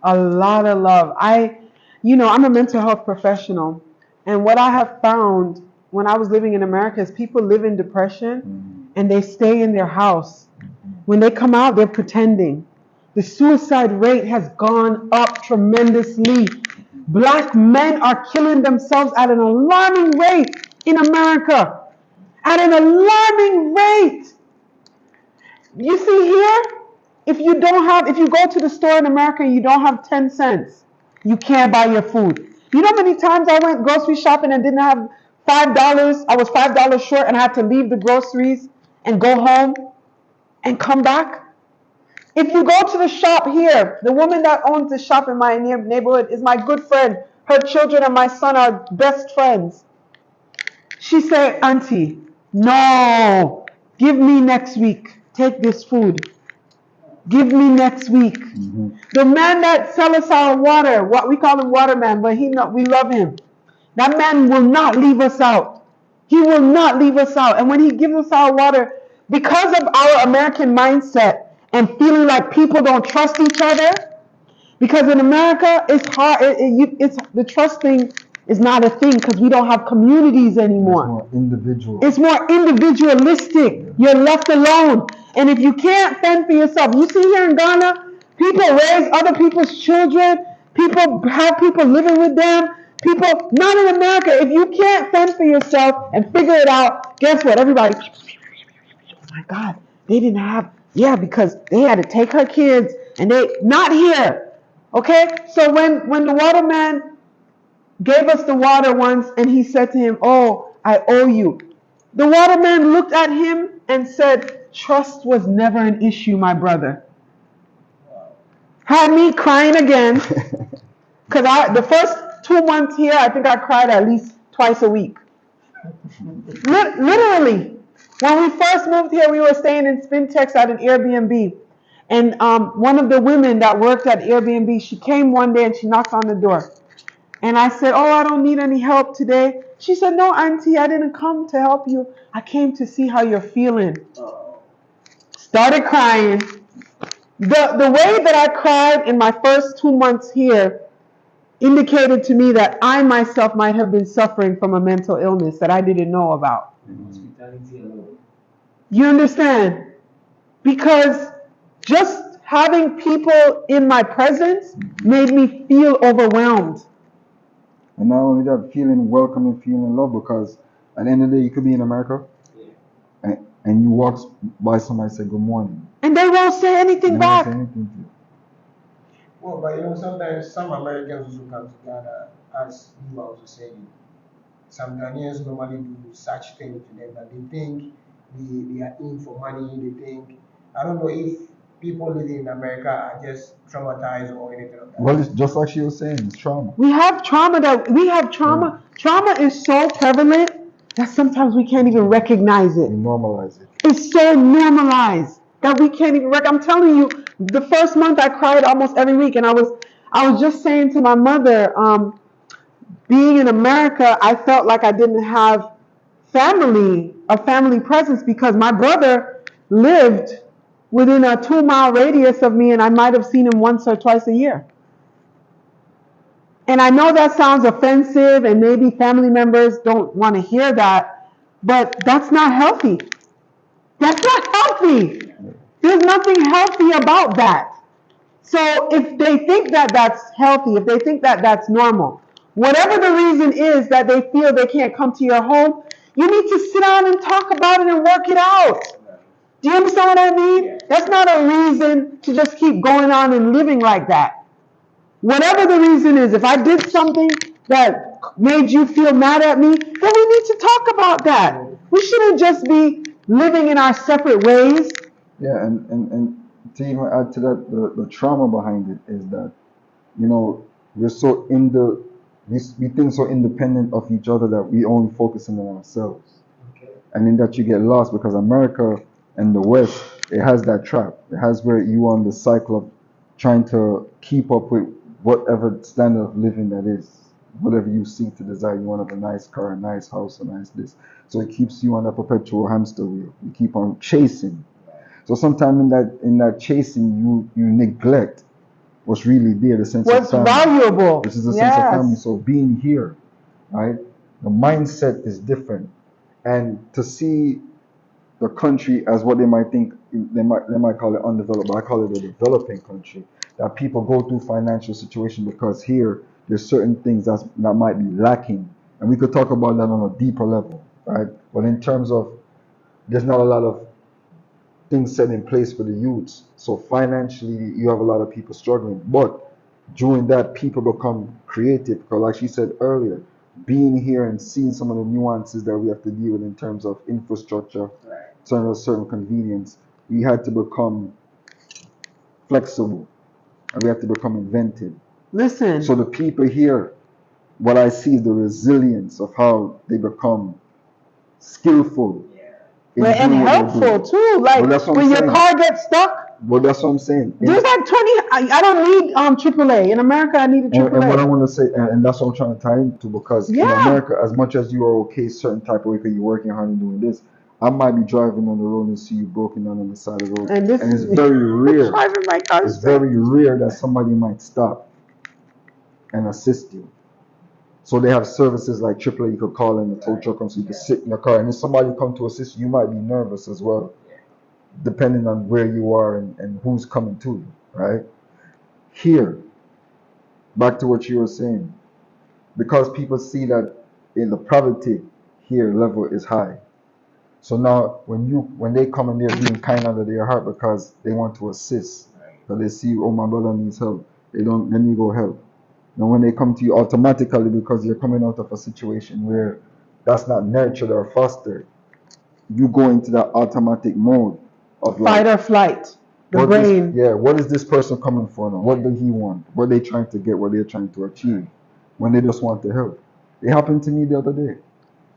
A lot of love. I'm a mental health professional, and what I have found when I was living in America is people live in depression and they stay in their house. When they come out, they're pretending. The suicide rate has gone up tremendously. Black men are killing themselves at an alarming rate in America. At an alarming rate. You see here, if you go to the store in America and you don't have 10 cents, you can't buy your food. You know how many times I went grocery shopping and didn't have $5? I was $5 short and I had to leave the groceries and go home and come back. If you go to the shop here, the woman that owns the shop in my neighborhood is my good friend. Her children and my son are best friends. She said, Auntie, no, give me next week. Take this food. Give me next week. The man that sells us our water, what we call him Waterman, but we love him. That man will not leave us out. He will not leave us out. And when he gives us our water, because of our American mindset and feeling like people don't trust each other, because in America it's hard. The trust thing is not a thing because we don't have communities anymore. It's more individual. It's more individualistic. You're left alone. And if you can't fend for yourself, you see here in Ghana, people raise other people's children. People have people living with them. People, not in America. If you can't fend for yourself and figure it out, guess what? Everybody, oh my God, they didn't have, because they had to take her kids and not here. Okay? So when the waterman gave us the water once and he said to him, oh, I owe you. The waterman looked at him and said, trust was never an issue, my brother. Had me crying again. Because the first 2 months here, I think I cried at least twice a week. Literally. When we first moved here, we were staying in Spintex at an Airbnb. And one of the women that worked at Airbnb, she came one day and she knocked on the door. And I said, oh, I don't need any help today. She said, no, Auntie, I didn't come to help you. I came to see how you're feeling. Started crying. The way that I cried in my first 2 months here indicated to me that I myself might have been suffering from a mental illness that I didn't know about. You understand? Because just having people in my presence made me feel overwhelmed. And not only that, feeling welcome and feeling loved, because at the end of the day, you could be in America and you walk by somebody and say good morning. And they won't say anything back. Well, but sometimes some Americans also come to Ghana, as you are also saying. Some Ghanaians normally do such things to them that they think they are in for money. They think, I don't know if people living in America are just traumatized or anything like that. Well, it's just like she was saying, it's trauma. We have trauma. Trauma is so prevalent that sometimes we can't even recognize it. We normalize it. It's so normalized that we can't even I'm telling you, the first month I cried almost every week, and I was just saying to my mother, being in America, I felt like I didn't have a family presence, because my brother lived within a 2-mile radius of me, and I might have seen him once or twice a year. And I know that sounds offensive, and maybe family members don't want to hear that, but that's not healthy. That's not healthy. There's nothing healthy about that. So if they think that that's healthy, if they think that that's normal, whatever the reason is that they feel they can't come to your home, you need to sit down and talk about it and work it out. Do you understand what I mean? That's not a reason to just keep going on and living like that. Whatever the reason is, if I did something that made you feel mad at me, then we need to talk about that. We shouldn't just be living in our separate ways. Yeah, and to even add to that, the trauma behind it is that, we're so we think so independent of each other that we only focusing on ourselves. Okay. And in that you get lost, because America and the West, it has that trap. It has where you on the cycle of trying to keep up with whatever standard of living that is. Whatever you seek to desire, you want a nice car, a nice house, a nice this. So it keeps you on a perpetual hamster wheel. You keep on chasing. So sometimes in that chasing, you neglect what's really there, the sense of What's family, valuable? which is the sense of family. Yes. So being here, right, the mindset is different, and to see the country as what they might think, they might call it undeveloped, but I call it a developing country. That people go through financial situation because here there's certain things that might be lacking, and we could talk about that on a deeper level, right? But in terms of there's not a lot of things set in place for the youths, so financially you have a lot of people struggling. But during that, people become creative because, like she said earlier, being here and seeing some of the nuances that we have to deal with in terms of infrastructure, certain convenience, we had to become flexible and we have to become inventive. Listen. So the people here, what I see is the resilience of how they become skillful in But and doing what they're helpful doing. too. Like But that's what when I'm your saying. car gets stuck, But that's what I'm saying. there's like 20. I don't need AAA. In America, I need a And what I AAA. want to say, and that's what I'm trying to tie into, because in Yeah. America, as much as you are okay certain type of way because you're working hard and doing this, I might be driving on the road and see you broken down on the side of the road. And this And it's is very rare. driving my car It's straight. very rare that somebody might stop and assist you. So they have services like AAA you could call in the tow truck so you can sit in the car. And if somebody come to assist you, you might be nervous as well, depending on where you are and who's coming to you, right? Here, back to what you were saying, because people see that in the poverty here level is high. So now when they come and they're being kind under their heart because they want to assist, because they see, oh, my brother needs help, they don't, let me go help. Now when they come to you automatically because you're coming out of a situation where that's not nurtured or fostered, you go into that automatic mode of like, Fight or flight. The brain. what is this person coming for now? What do he want? What they trying to get? What they're trying to achieve? When they just want to help. It happened to me the other day.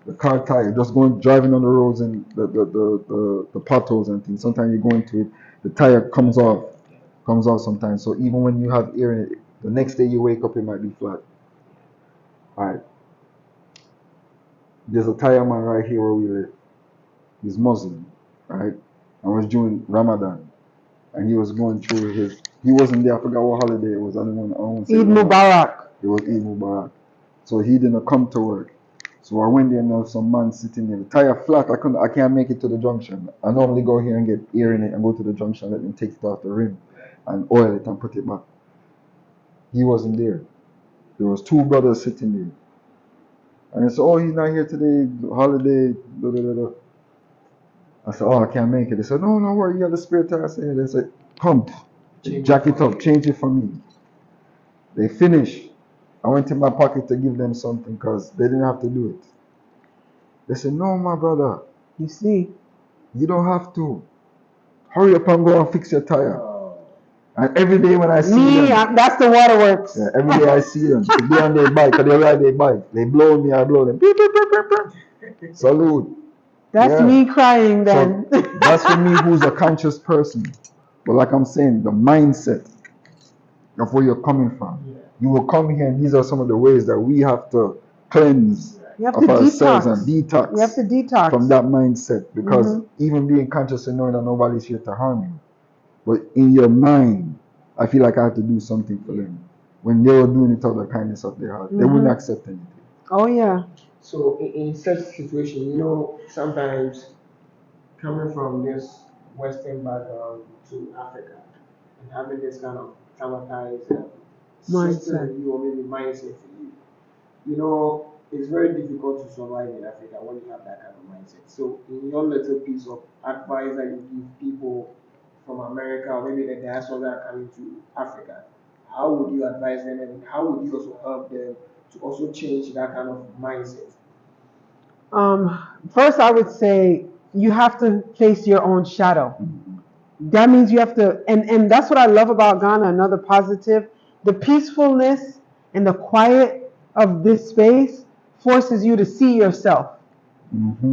The car tire, just driving on the roads and the potholes and things. Sometimes you go into it, the tire comes off sometimes. So even when you have air in it, the next day you wake up, it might be flat. All right. There's a tire man right here where we live. He's Muslim, right? I was doing Ramadan, and he was going through he wasn't there, I forgot what holiday it was. I don't want to say Eid Mubarak. It was Eid Mubarak. So he didn't come to work. So I went there and there was some man sitting there. The tire flat, I can't make it to the junction. I normally go here and get air in it and go to the junction, let them take it off the rim and oil it and put it back. He wasn't there. There was two brothers sitting there. And I said, oh, he's not here today, holiday, blah, blah, blah, blah. I said, oh, I can't make it. They said, no, no worry, you have the spare tire. I said, they said, come, jack it up, change it for me. They finished. I went in my pocket to give them something because they didn't have to do it. They said, no, my brother. You see. You don't have to. Hurry up and go and fix your tire. And every day when I see them, that's the waterworks. Yeah, every day I see them. They on their bike, or they ride their bike. They blow me, I blow them. Beep, beep, beep, beep, beep. Salute. That's me crying then. So that's for me who's a conscious person. But like I'm saying, the mindset of where you're coming from. You will come here and these are some of the ways that we have to cleanse of ourselves and detox. We have to detox from that mindset, because even being conscious and knowing that nobody's here to harm you, but in your mind, I feel like I have to do something for them. When they were doing it out of the kindness of their heart, they wouldn't accept anything. Oh yeah. So in such situation, sometimes coming from this Western background to Africa and having this kind of traumatized system in you, or maybe mindset for you, it's very difficult to survive in Africa when you have that kind of mindset. So in your little piece of advice that you give people from America, or maybe the diaspora that are coming to Africa, how would you advise them, and how would you also help them to also change that kind of mindset? First I would say you have to face your own shadow. That means you have to, and that's what I love about Ghana, another positive. The peacefulness and the quiet of this space forces you to see yourself.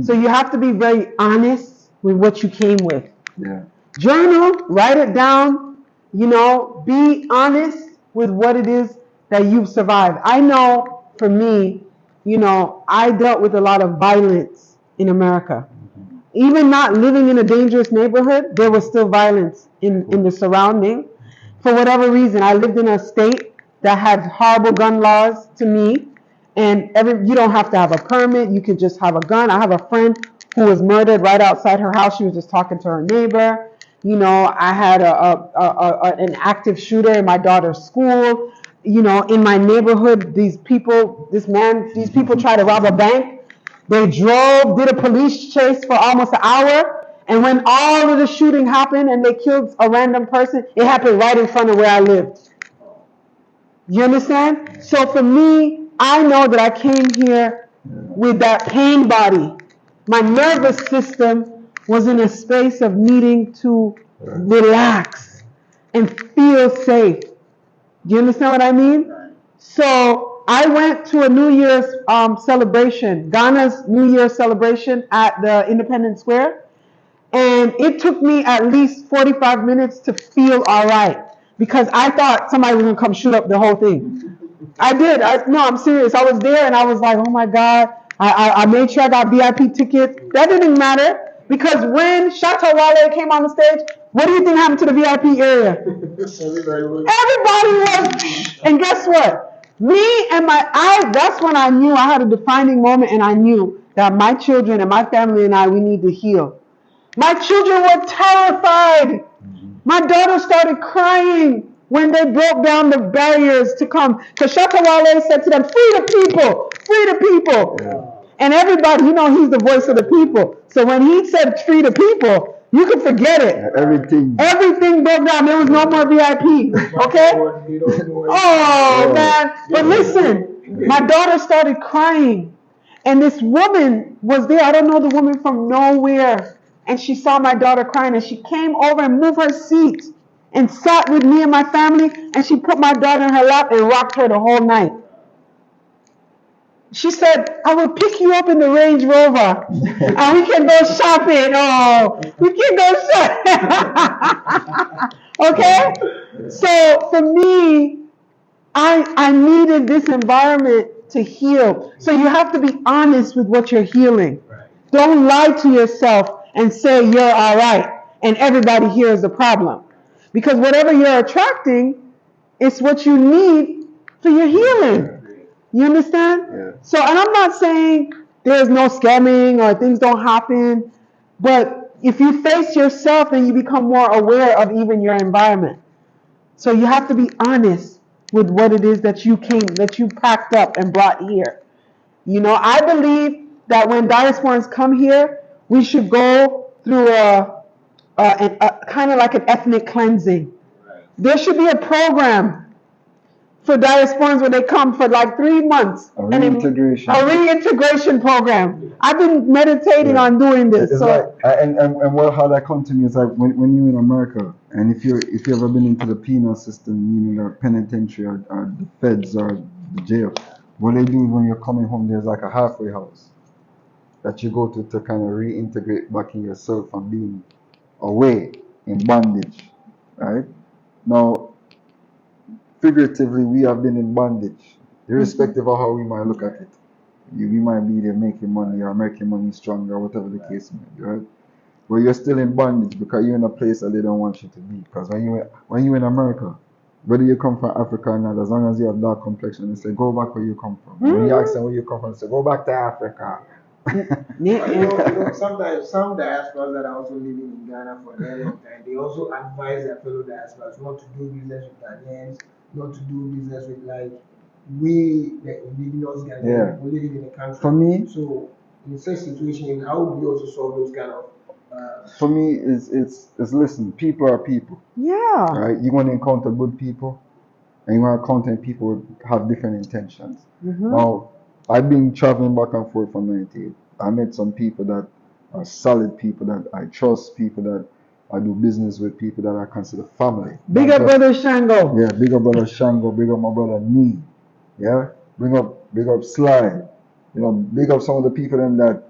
So you have to be very honest with what you came with. Yeah. Journal, write it down, be honest with what it is that you've survived. I know for me, I dealt with a lot of violence in America. Even not living in a dangerous neighborhood, there was still violence in the surrounding. For whatever reason, I lived in a state that had horrible gun laws to me, and you don't have to have a permit. You could just have a gun. I have a friend who was murdered right outside her house. She was just talking to her neighbor. You know, I had an active shooter in my daughter's school. You know, in my neighborhood, these people tried to rob a bank. They drove, did a police chase for almost an hour. And when all of the shooting happened and they killed a random person, it happened right in front of where I lived. You understand? So for me, I know that I came here with that pain body. My nervous system was in a space of needing to relax and feel safe. Do you understand what I mean? So I went to a New Year's celebration, Ghana's New Year's celebration at the Independence Square. And it took me at least 45 minutes to feel all right because I thought somebody was going to come shoot up the whole thing. I did. No, I'm serious. I was there and I was like, oh my God. I made sure I got VIP tickets. That didn't matter because when Shatta Wale came on the stage, what do you think happened to the VIP area? Everybody was, and guess what? That's when I knew I had a defining moment and I knew that my children and my family and we need to heal. My children were terrified. My daughter started crying when they broke down the barriers to come. Because Shatta Wale said to them, free the people, free the people. Yeah. And everybody, you know, he's the voice of the people. So when he said free the people, you can forget it. Everything broke down. There was no more VIP. Okay? Oh, man. But listen, my daughter started crying. And this woman was there. I don't know the woman from nowhere. And she saw my daughter crying and she came over and moved her seat and sat with me and my family and she put my daughter in her lap and rocked her the whole night. She said, I will pick you up in the Range Rover and we can go shopping. Oh, we can go shopping. Okay? So for me, I needed this environment to heal. So you have to be honest with what you're healing. Don't lie to yourself and say you're all right and everybody here is the problem. Because whatever you're attracting is what you need for your healing. You understand? Yeah. So, and I'm not saying there's no scamming or things don't happen, but if you face yourself, then you become more aware of even your environment. So you have to be honest with what it is that you packed up and brought here. You know, I believe that when diasporans come here, we should go through a kind of like an ethnic cleansing. There should be a program for diasporans when they come for like 3 months. A reintegration program. I've been meditating on doing this. It's like, how that come to me is like when you're in America, and if you ever been into the penal system, meaning the penitentiary or the feds or the jail, what they do when you're coming home, there's like a halfway house that you go to kind of reintegrate back in yourself and being away in bondage, right? Now, figuratively, we have been in bondage, irrespective of how we might look at it. We might be there making money or making money stronger, or whatever the case may be, right? But you're still in bondage because you're in a place that they don't want you to be. Because when you're in America, whether you come from Africa or not, as long as you have dark complexion, they say, go back where you come from. When you ask them where you come from, they say, go back to Africa. Sometimes some diasporas that are also living in Ghana for a very long time, they also advise their fellow diasporas not to do business with Ghanaians, not to do business with like the indigenous Ghanaians who live in the country. For me, so in such situation, how would you also solve those kind of? For me, it's listen. People are people. Yeah. Right. You're going to encounter good people, and you're going to encounter people who have different intentions. Mm-hmm. Now, I've been traveling back and forth from 98. I met some people that are solid people that I trust, people that I do business with, people that I consider family. Big up brother Shango. Yeah, big up brother Shango, big up my brother Nee. Yeah, big up Sly. You know, big up some of the people them that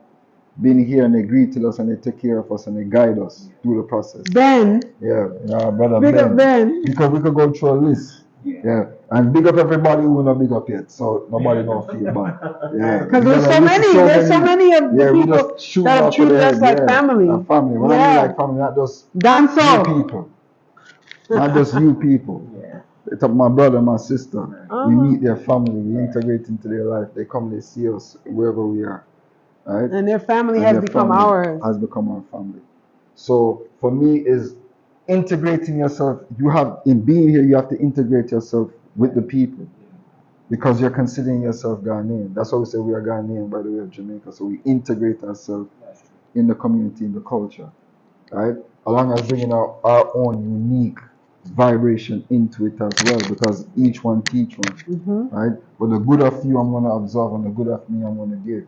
been here and they greeted us and they take care of us and they guide us through the process. Ben. Yeah, brother big Ben. Up Ben. Because we could go through a list. Yeah, and big up everybody who not big up yet, so nobody don't feel bad. Yeah, because there's so many of the people that have treated us like family. Family. When I mean like family, not just Danso. people. Not just you people. Yeah. It's my brother, my sister. We Uh-huh. meet their family. We integrate into their life. They come, they see us wherever we are, right? And their family And has their become family ours. has become our family. So for me, is integrating yourself. You have in being here, you have to integrate yourself with the people because you're considering yourself Ghanaian. That's why we say we are Ghanaian by the way of Jamaica. So we integrate ourselves in the community, in the culture, right? Along as bringing our own unique vibration into it as well, because each one teach one, Mm-hmm. right? But the good of you, I'm gonna observe, and the good of me, I'm gonna give.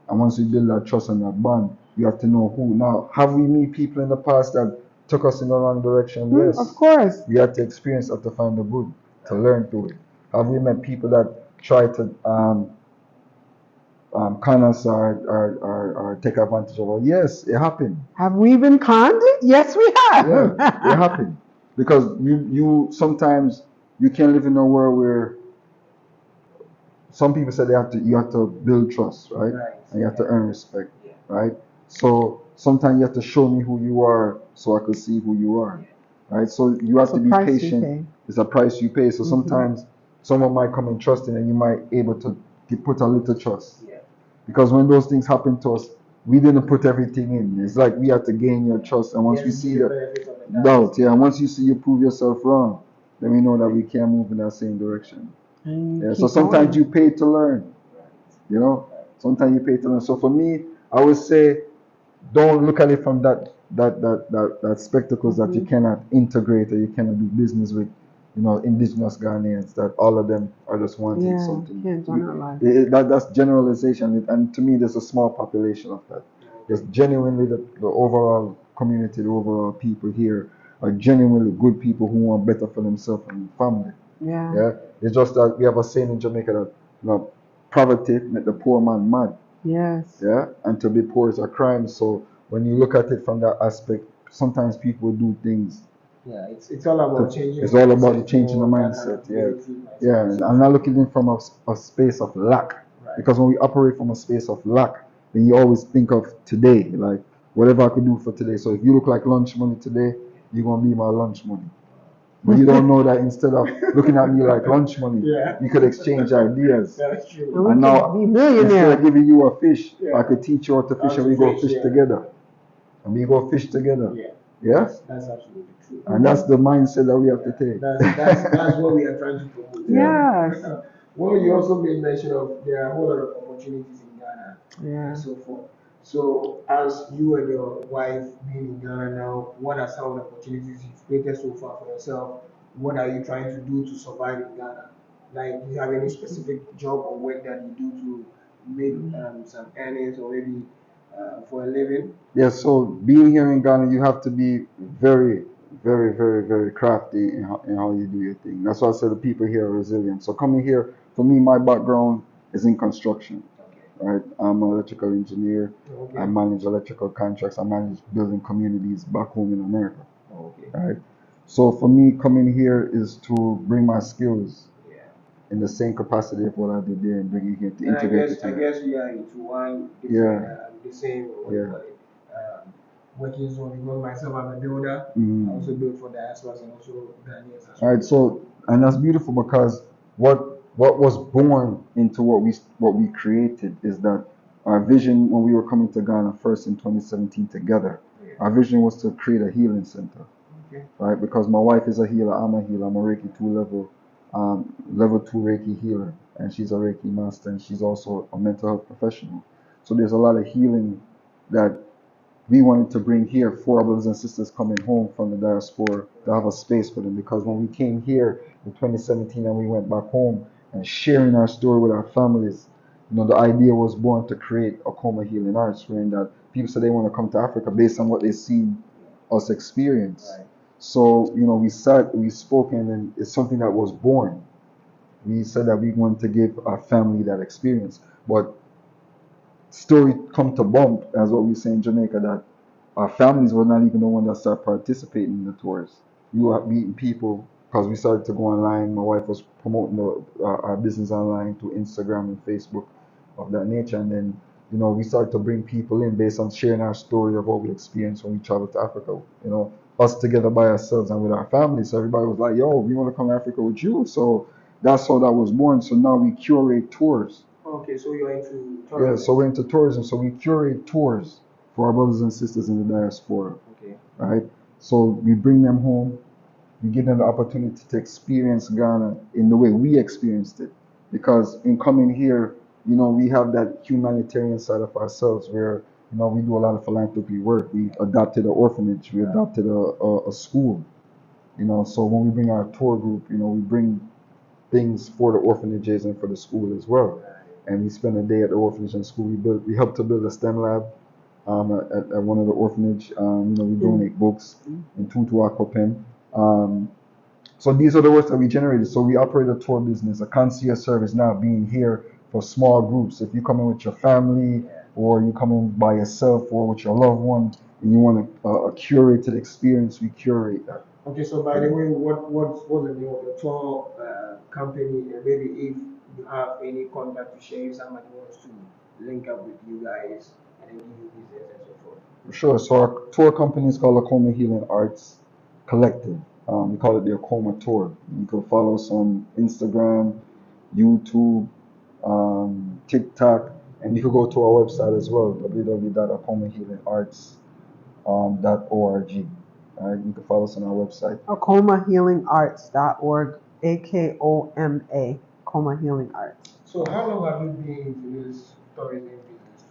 And once we build that trust and that bond, you have to know who. Now, have we met people in the past that took us in the wrong direction? Mm, of Yes. course. We had to experience that to find the good, to learn through it. Have we met people that try to con us or take advantage of us? Yes, it happened. Have we been conned? Yes, we have. Yeah, it happened. Because you sometimes you can't live in a world where some people say you have to build trust, right? Right. And you have to earn respect, right? So sometimes you have to show me who you are so I can see who you are, right? So you have It's a to be price you patient. pay. It's a price you pay. So sometimes someone might come and trust in, and you might able to put a little trust. Because when those things happen to us, we didn't put everything in. It's like we have to gain your trust, and once we see the doubt, yeah, and once you see you prove yourself wrong, then we know that we can't move in that same direction. And Yeah, so keep sometimes going. you pay to learn, you know. Sometimes you pay to learn. So for me, I would say, don't look at it from that spectacles that you cannot integrate or you cannot do business with, indigenous Ghanaians. That all of them are just wanting Yeah, something. can't generalize. That's generalization, and to me, there's a small population of that. There's genuinely the overall community, the overall people here are genuinely good people who want better for themselves and family. Yeah. Yeah, it's just that we have a saying in Jamaica that poverty make the poor man mad. Yes. Yeah, and to be poor is a crime. So when you look at it from that aspect, sometimes people do things. Yeah, it's all about changing It's the all about mindset changing the for that mindset. Yeah, accountability mindset. yeah, and I'm not looking in from a space of lack. Because when we operate from a space of lack, then you always think of today, like whatever I could do for today. So if you look like lunch money today, you're gonna be my lunch money. But you don't know that instead of looking at me like lunch money, you could exchange ideas. That's true. And we And could now, be instead of millionaires. giving you a fish, Yeah. I could teach you how to fish, How and we to go fish, fish yeah. together. And we go fish together. Yeah. Yeah? That's absolutely true. And that's the mindset that we have to take. That's what we are trying to promote. Yes. Well, you also made mention of there are a whole lot of opportunities in Ghana Yeah. and so forth. So, as you and your wife being in Ghana now, what are some of the opportunities you've created so far for yourself? What are you trying to do to survive in Ghana? Like, do you have any specific job or work that you do to make some earnings or maybe for a living? Yeah, so being here in Ghana, you have to be very, very, very, very crafty in how you do your thing. That's why I said the people here are resilient. So coming here, for me, my background is in construction, right? I'm an electrical engineer. Okay. I manage electrical contracts. I manage building communities back home in America, Okay. right? So for me, coming here is to bring my skills Yeah. in the same capacity of what I did there and bring it here to And integrate it I here. guess we are into one Yeah. different, the same, what do you Yeah. call it, working zone. Because myself, I'm a builder. I also build for diasporas and also Ghanaians as All well. right, so and that's beautiful because what was born into what we created is that our vision when we were coming to Ghana first in 2017 together, our vision was to create a healing center, Okay. right? Because my wife is a healer, I'm a healer, I'm a Reiki 2 level 2 Reiki healer, and she's a Reiki master, and she's also a mental health professional. So there's a lot of healing that we wanted to bring here for our brothers and sisters coming home from the diaspora to have a space for them, because when we came here in 2017 and we went back home and sharing our story with our families, the idea was born to create a Coma Healing Arts, wherein that people said they want to come to Africa based on what they see us experience. Right. So we spoke, and it's something that was born. We said that we want to give our family that experience, but story come to bump, as what we say in Jamaica, that our families were not even the one that started participating in the tours. We were meeting people because we started to go online. My wife was promoting our business online through Instagram and Facebook of that nature, and then we started to bring people in based on sharing our story of what we experienced when we traveled to Africa. us together by ourselves and with our families. So everybody was like, yo, we want to come to Africa with you. So that's how that was born. So now we curate tours. Okay, so you're into Yeah, tourism. so we're into tourism. So we curate tours for our brothers and sisters in the diaspora, Okay. right? So we bring them home. We give them the opportunity to experience Ghana in the way we experienced it. Because in coming here, we have that humanitarian side of ourselves where, we do a lot of philanthropy work. We adopted an orphanage. We adopted a school. So when we bring our tour group, we bring things for the orphanages and for the school as well. And we spend a day at the orphanage and school. We helped to build a STEM lab at one of the orphanage. We donate books and Tutu Akopem. So these are the works that we generated. So we operate a tour business, a concierge service now being here for small groups. If you come in with your family or you come in by yourself or with your loved one and you want a curated experience, we curate that. Okay, so by the way, what's the name of the tour company? And maybe if you have any contact to share, if somebody wants to link up with you guys and then give you business and so forth. Sure. So our tour company is called Akoma Healing Arts Collective. We call it the Akoma Tour. You can follow us on Instagram, YouTube, TikTok, and you can go to our website as well, www.akomahealingarts.org. All right, you can follow us on our website. AkomaHealingArts.org, AKOMA, Akoma Healing Arts. So how long have you been into this tourism business?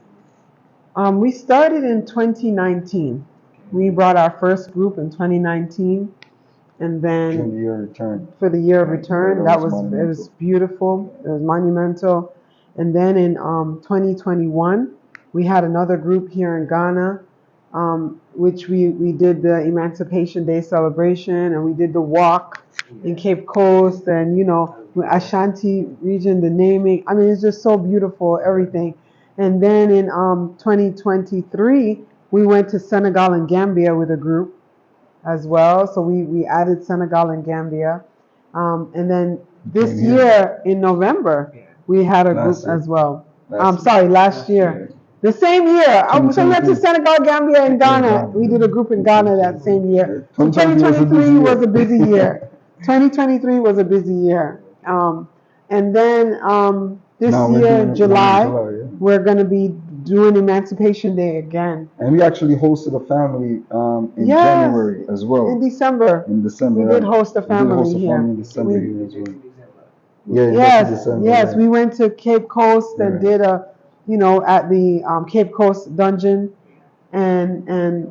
We started in 2019. We brought our first group in 2019, and then During the year of return. for the year of return, Yeah, it was beautiful. It was monumental. And then in 2021, we had another group here in Ghana, which we did the Emancipation Day celebration, and we did the walk in Cape Coast, and Ashanti region, the naming. I mean, it's just so beautiful, everything. And then in 2023, we went to Senegal and Gambia with a group as well. So we added Senegal and Gambia. And then this year in November, we had a group as well. Last year. The same year. So we went to Senegal, Gambia, and Ghana. We did a group in Ghana that same year. So 2023 was a busy year. 2023 was a busy year. And then this year, July, we're going to be doing Emancipation Day again. And we actually hosted a family in January as well. In December. We did host a family here. In December here as well. Yes, we went to Cape Coast and did at the Cape Coast Dungeon and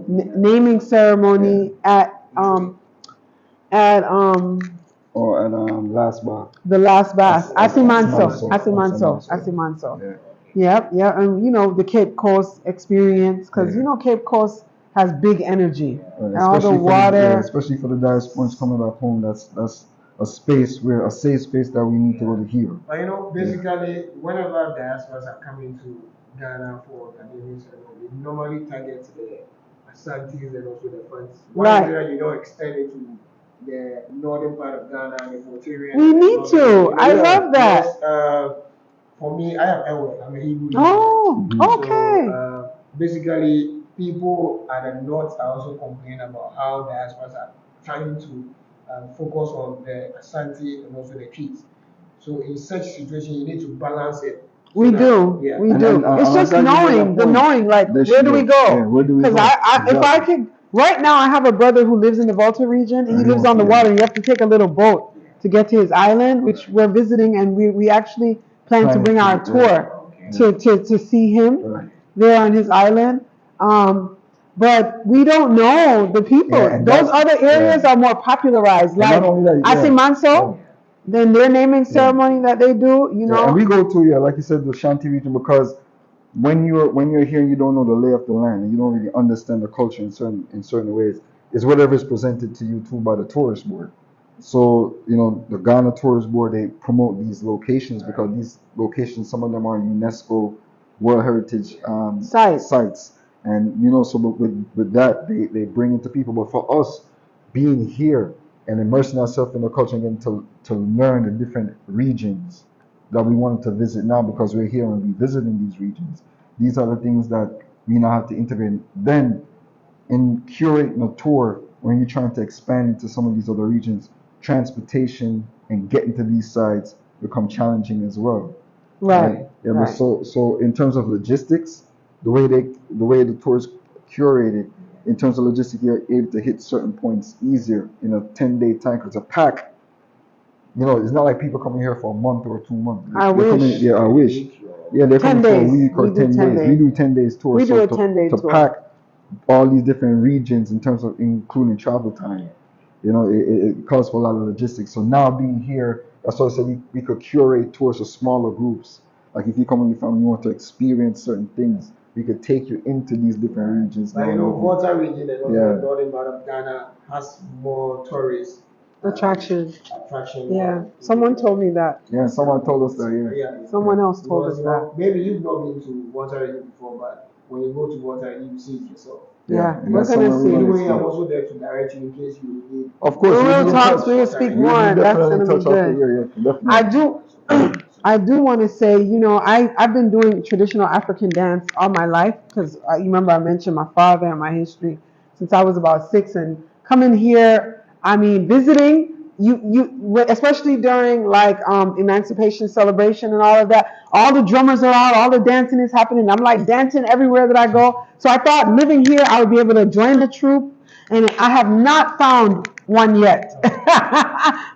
naming ceremony at Last Bar. The Last Bath. Asimanso. Yeah. Yep. And the Cape Coast experience, because Cape Coast has big energy. And all the water. Especially for the diasporans coming back home, that's a space a safe space that we need to go to heal. But basically, whenever diasporas are coming to Ghana for Ghanaian ceremony, we normally target the Asantis and also the Fantis. Why is it that you don't extend it to the northern part of Ghana, the Equatorian? We need to. I love that. Because, for me, I am Ewe. I'm a Hebrew. Oh, okay. So, basically, people at the north are also complaining about how diasporas are trying to focus on the Asante and also the kids. So in such situation, you need to balance it. We do. It's just knowing, like, where do we go? Because if I could, right now I have a brother who lives in the Volta region, and he lives on the water. You have to take a little boat to get to his island, which we're visiting, and we actually plan to bring our tour to see him there on his island. But we don't know the people. Those other areas are more popularized, like Asimanso. Then their naming ceremony that they do, and we go to like you said, the Shanti region, because when you're here and you don't know the lay of the land and you don't really understand the culture in certain ways, it's whatever is presented to you too by the tourist board. So the Ghana Tourist Board, they promote these locations because these locations, some of them are UNESCO World Heritage sites. And so with that they bring it to people. But for us being here and immersing ourselves in the culture and getting to learn the different regions that we wanted to visit now, because we're here and we're visiting these regions, these are the things that we now have to integrate. Then in curating a tour, when you're trying to expand into some of these other regions, transportation and getting to these sites become challenging as well. Right. Yeah, but Right. so in terms of logistics, the way the tours curated, in terms of logistics, you're able to hit certain points easier in a 10-day time. Because a pack, it's not like people coming here for a month or 2 months. I They're coming, wish. yeah, I wish. Yeah, they're 10 coming for a days. week or We do 10 10 days. We days. do 10 days tour. We do So a 10-day to tour. pack all these different regions in terms of including travel time, it calls for a lot of logistics. So now being here, that's why I said we could curate tours for smaller groups. Like if you come with your family, you want to experience certain things, we could take you into these different regions. But now. Volta region and also Yeah. the northern part of Ghana has more tourist Attraction. attraction. Yeah. Someone told me that. Yeah, someone told us that. Yeah. Someone else told us Because, that. maybe you've not been to Volta region before, but when you go to Volta region, you see it yourself. Yeah, and we're that's gonna somewhere see. we wanna Anyway, I'm explore. also there to direct you in case you need. Of course, We we'll will be in talk. touch. We'll speak We'll more. be That's definitely in gonna be touch after good. here. Yeah, definitely. I do want to say, I've been doing traditional African dance all my life because you remember I mentioned my father and my history since I was about 6, and coming here, I mean, visiting especially during like emancipation celebration and all of that, all the drummers are out, all the dancing is happening. I'm like dancing everywhere that I go. So I thought living here, I would be able to join the troupe, and I have not found one yet.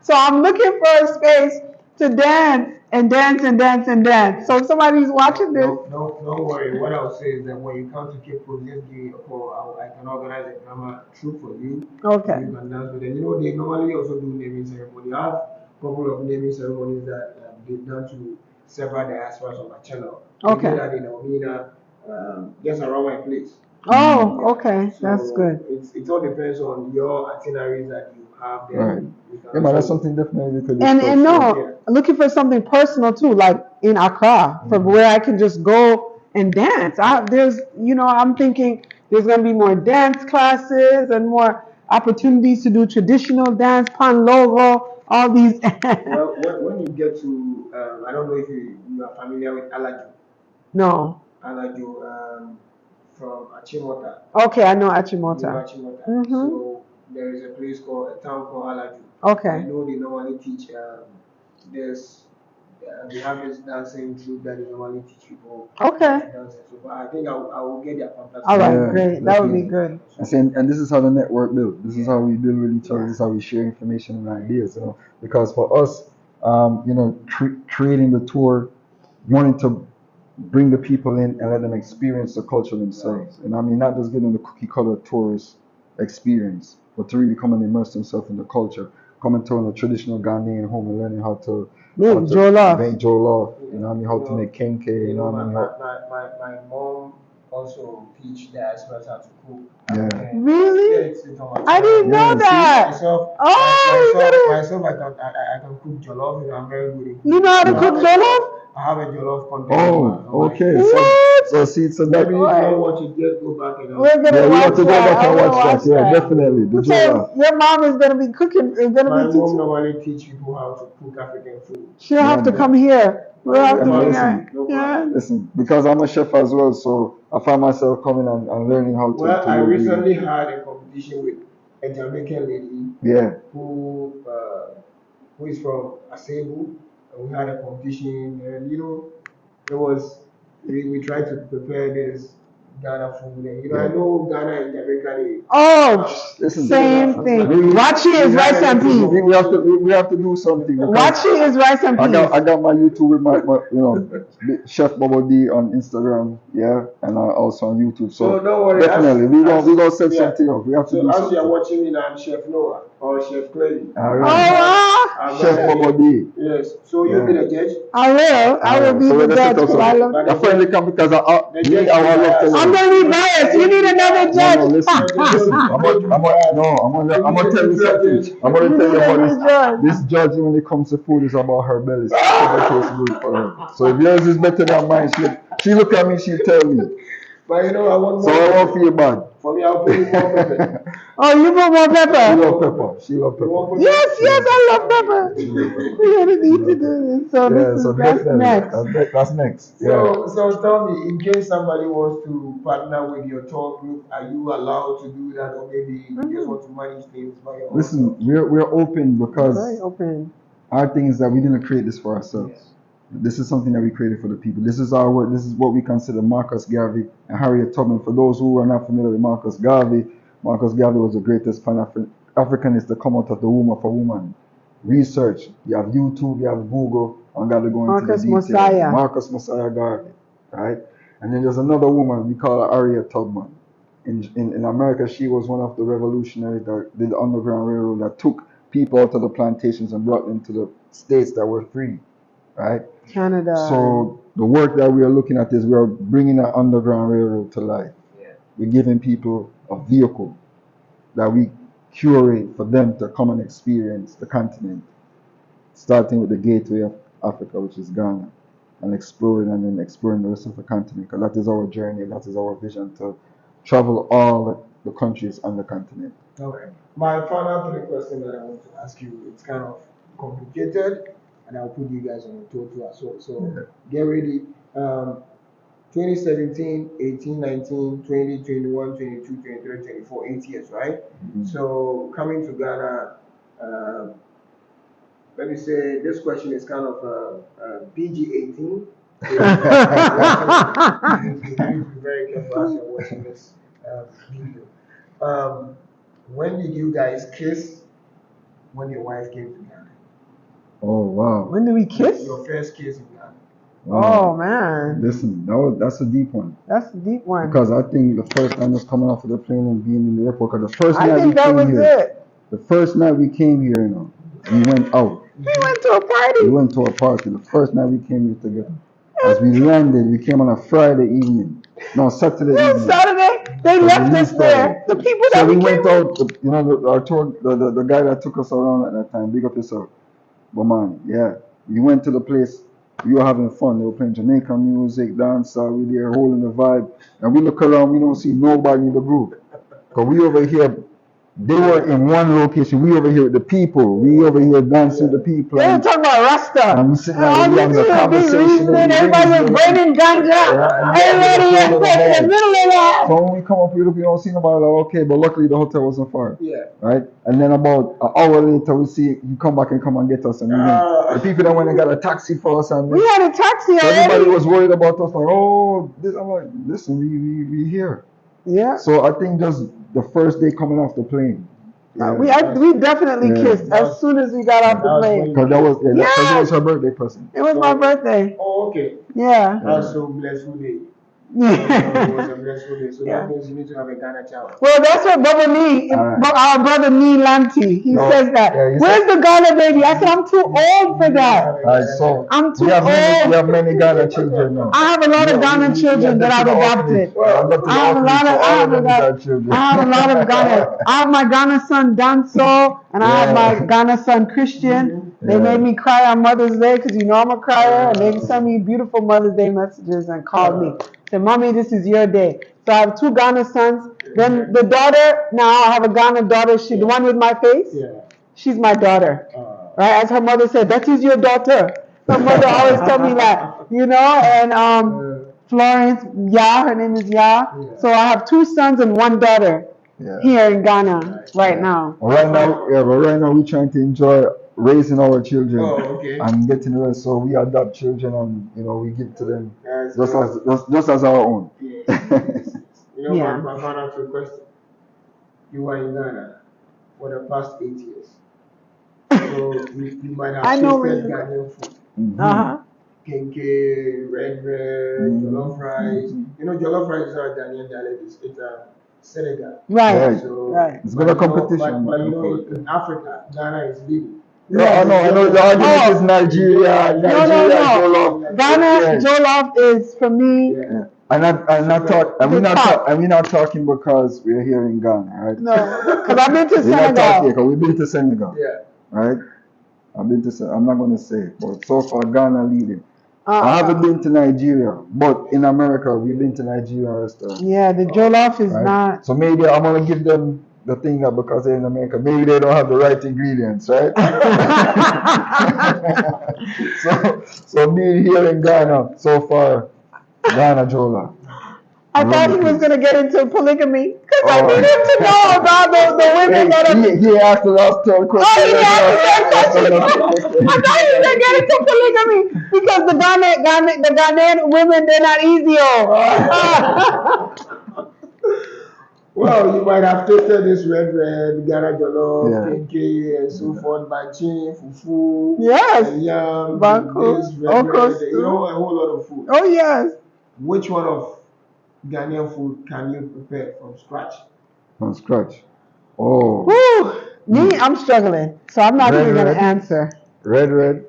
So I'm looking for a space to dance and dance and dance and dance. So if somebody's watching this, No, don't worry. What I'll say is that when you come to Cape Coast, just give me a call. I can organize a drama troupe for you. okay, You can dance with them. They normally also do naming ceremony. I have a couple of naming ceremonies that they've done to several diasporas on my channel. Okay. They did that in Almina, just around my place. Oh, okay, So that's good. it all depends on your itineraries that you have there. Right. Yeah, but that's something definitely we could And discuss. and no, looking for something personal too, like in Accra, from where I can just go and dance. I'm thinking there's gonna be more dance classes and more opportunities to do traditional dance, pan logo, all these. Well, when you get to, I don't know if you are familiar with Alaju. No. Alaju, from Achimota. Okay, I know You know Achimota. Achimota. Mhm. So there is a town called Alaju. Okay. I know they normally teach. There's they have this dancing troupe that they normally teach people. Okay. Dancing. So, but I think I will get their contact. All right, Yeah, great. That would be definitely. good. And this is how the network builds. This is how we build with each other. This is how we share information and ideas. Because for us, creating the tour, wanting to bring the people in and let them experience the culture themselves. And I mean, not just getting the cookie cutter tourist experience, but to really come and immerse themselves in the culture, coming to a traditional Ghanaian home and learning how to Make jollof. make jollof. How to make kenke. My mom also teach diasporas how to cook. Yeah. Really? Yeah, it's on my I didn't know Yeah, that. Myself, I can cook jollof. I'm very good at cooking. You know how to cook jollof? I have a jollof content. Oh, okay. What? So see, so that Maybe if you don't watch it, just go back and We're gonna we watch have to go that. back and I'm gonna watch that. Yeah, definitely. The So jollof. your mom is gonna be cooking. Is gonna My be mom teaching. normally teach people how to cook African food. She'll have to Yeah, come here. We'll have Yeah, to man, bring listen. her. Yeah. Listen, because I'm a chef as well, so I find myself coming and learning how to. Well, to I do it. recently had a competition with a Jamaican lady Yeah. who is from Asebu, and we had a competition, and it was we tried to prepare this Ghana food, and I know Ghana and Jamaica they Oh, Listen, same thing. we- Wachi is rice and peas. we have to do something. Because Wachi is rice and I peas. got my YouTube with my Chef Bubble D on Instagram, yeah, and also on YouTube. So don't worry. definitely we gonna set something up. We have to So do as something. you are watching me now, I'm Chef Noah or Chef Clay. All Oh, right. Chef Bubble D. Yes. So you'll be the judge. I will be So we're the gonna set judge. up 'Cause I love. something. I finally come because I love to I'm learn. gonna be biased. You need another judge. No, listen. I'm gonna tell you something. I'm gonna tell you about this judge when it comes to food is about her belly. So it tastes good for her. So if yours is better than mine, she look at me, she tell me. But I want So I won't feel bad. For me, I'll put more pepper. Oh, you put more She pepper? love pepper. She love You want pepper. pepper? Yes, yes, I love pepper. She love pepper. We're gonna need to do this. So Yeah, this so is that's definitely. next. That's next. Yeah. So tell me, in case somebody wants to partner with your tour group, are you allowed to do that, or maybe you just want to manage things by yourself? Listen, we're open Very because open. our thing is that we didn't create this for ourselves. This is something that we created for the people. This is our work. This is what we consider Marcus Garvey and Harriet Tubman. For those who are not familiar with Marcus Garvey was the greatest Pan-Africanist to come out of the womb of a woman. Research. You have YouTube, you have Google. I'm going to go into Marcus the details. Messiah. Marcus Messiah Garvey, right? And then there's another woman, we call her Harriet Tubman. In America, she was one of the revolutionaries that did the Underground Railroad that took people out of the plantations and brought them to the states that were free, right? Canada. So the work that we are looking at is we are bringing the Underground Railroad to life. We're giving people a vehicle that we curate for them to come and experience the continent, starting with the gateway of Africa, which is Ghana, and exploring the rest of the continent. Because that is our journey, that is our vision to travel all the countries on the continent. Okay. My final three questions that I want to ask you, it's kind of complicated, and I'll put you guys on a tour as well. So get ready. 2017, 18, 19, 20, 21, 22, 23, 24, 8 years, right? So coming to Ghana, let me say this question is kind of PG-18. So you need to be very careful as you're watching this video. When did you guys kiss when your wife came to Ghana? Oh wow! When did we kiss? Your first kiss in Ghana. Oh man. Listen, that's a deep one. That's a deep one. Because I think the first time was coming off of the plane and being in the airport. Because the first I night we think that came was here, it. the first night we came here, we went out. We went to a party. We went to a party. The first night we came here together. As we landed, we came on a Friday evening. No, Saturday No, evening. Saturday. They left us there. The people So that we we went came out. Our tour, the guy that took us around at that time. Big up yourself. But man, yeah, we went to the place. We were having fun. They were playing Jamaican music, dancehall. We there holding the vibe, and we look around. We don't see nobody in the group. Cause we over here. They were in one location. We over here with the people. We over here dancing with the people. They were talking about Rasta. And we sitting there having a conversation. Everybody was burning ganja. Everybody was in the middle of that. So when we come up, we don't see nobody. Like, okay, but luckily the hotel was on fire. Yeah. Right. And then about an hour later, we see you come back and come and get us. And we went. The people that went and got a taxi for us. And we had a taxi already. Everybody was worried about us. Like, oh, this. I'm like, listen, we here. Yeah. So I think just the first day coming off the plane. Yeah. We definitely kissed as soon as we got off the plane. Because that was her birthday present. It was my birthday. Oh, okay. Yeah. That's so blessful day. It was a blessful day. So that means you need to have a Ghana child. Well, that's what Brother Nee, our brother Nee Lanty, he says that. Where's the Ghana baby? I said, I'm too old for that. So I'm too we old. We have many Ghana children now. I have a lot of Ghana children that I've adopted. I have a lot of Ghana. I have my Ghana son Danso, and I have my Ghana son Christian. They made me cry on Mother's Day because you know I'm a crier, and they sent me beautiful Mother's Day messages and called me. Said, Mommy, this is your day. So I have two Ghana sons. Then the daughter, now I have a Ghana daughter. The one with my face. She's my daughter. Right? As her mother said, that is your daughter. Her mother always tell me that, and Florence, her name is So I have two sons and one daughter here in Ghana right now. Right now we're trying to enjoy raising our children and getting the rest. So we adopt children and we give to them just as our own. My final two question. You were in Ghana for the past 8 years. So you might have tasted Ghanaian food. Kenke, red bread, jollof rice. Jollof rice is our Ghanaian dialect. It's Senegal. Right. So, it's been a competition. But in Africa, Ghana is leading. I know the argument is Nigeria. No. Ghana jollof is for me. And we're not talking because we're here in Ghana, right? No, because I've been to Senegal. Because we've been to Senegal. Yeah. Right? I'm not going to say it, but so far Ghana leading. I haven't been to Nigeria, but in America we've been to Nigerian restaurants. Yeah, the jollof is Right? not. So maybe I'm gonna give them the thing that because they're in America, maybe they don't have the right ingredients, right? so being here in Ghana so far, Ghana Jola. I thought he was going to get into polygamy because I need him to know about the women that are. He asked the last 10 questions. Oh, he asked the 10 questions. I thought he was going to get into polygamy because the Ghanaian women, they're not easy. Well, you might have tasted this red, Ghana jollof, kenke, and so forth, banchin, fufu, yes, yam, banku, this red, you know, a whole lot of food. Oh, yes. Which one of Ghanaian food can you prepare from scratch? From scratch? Oh. Woo. Me, I'm struggling, so I'm not even going to answer. Red.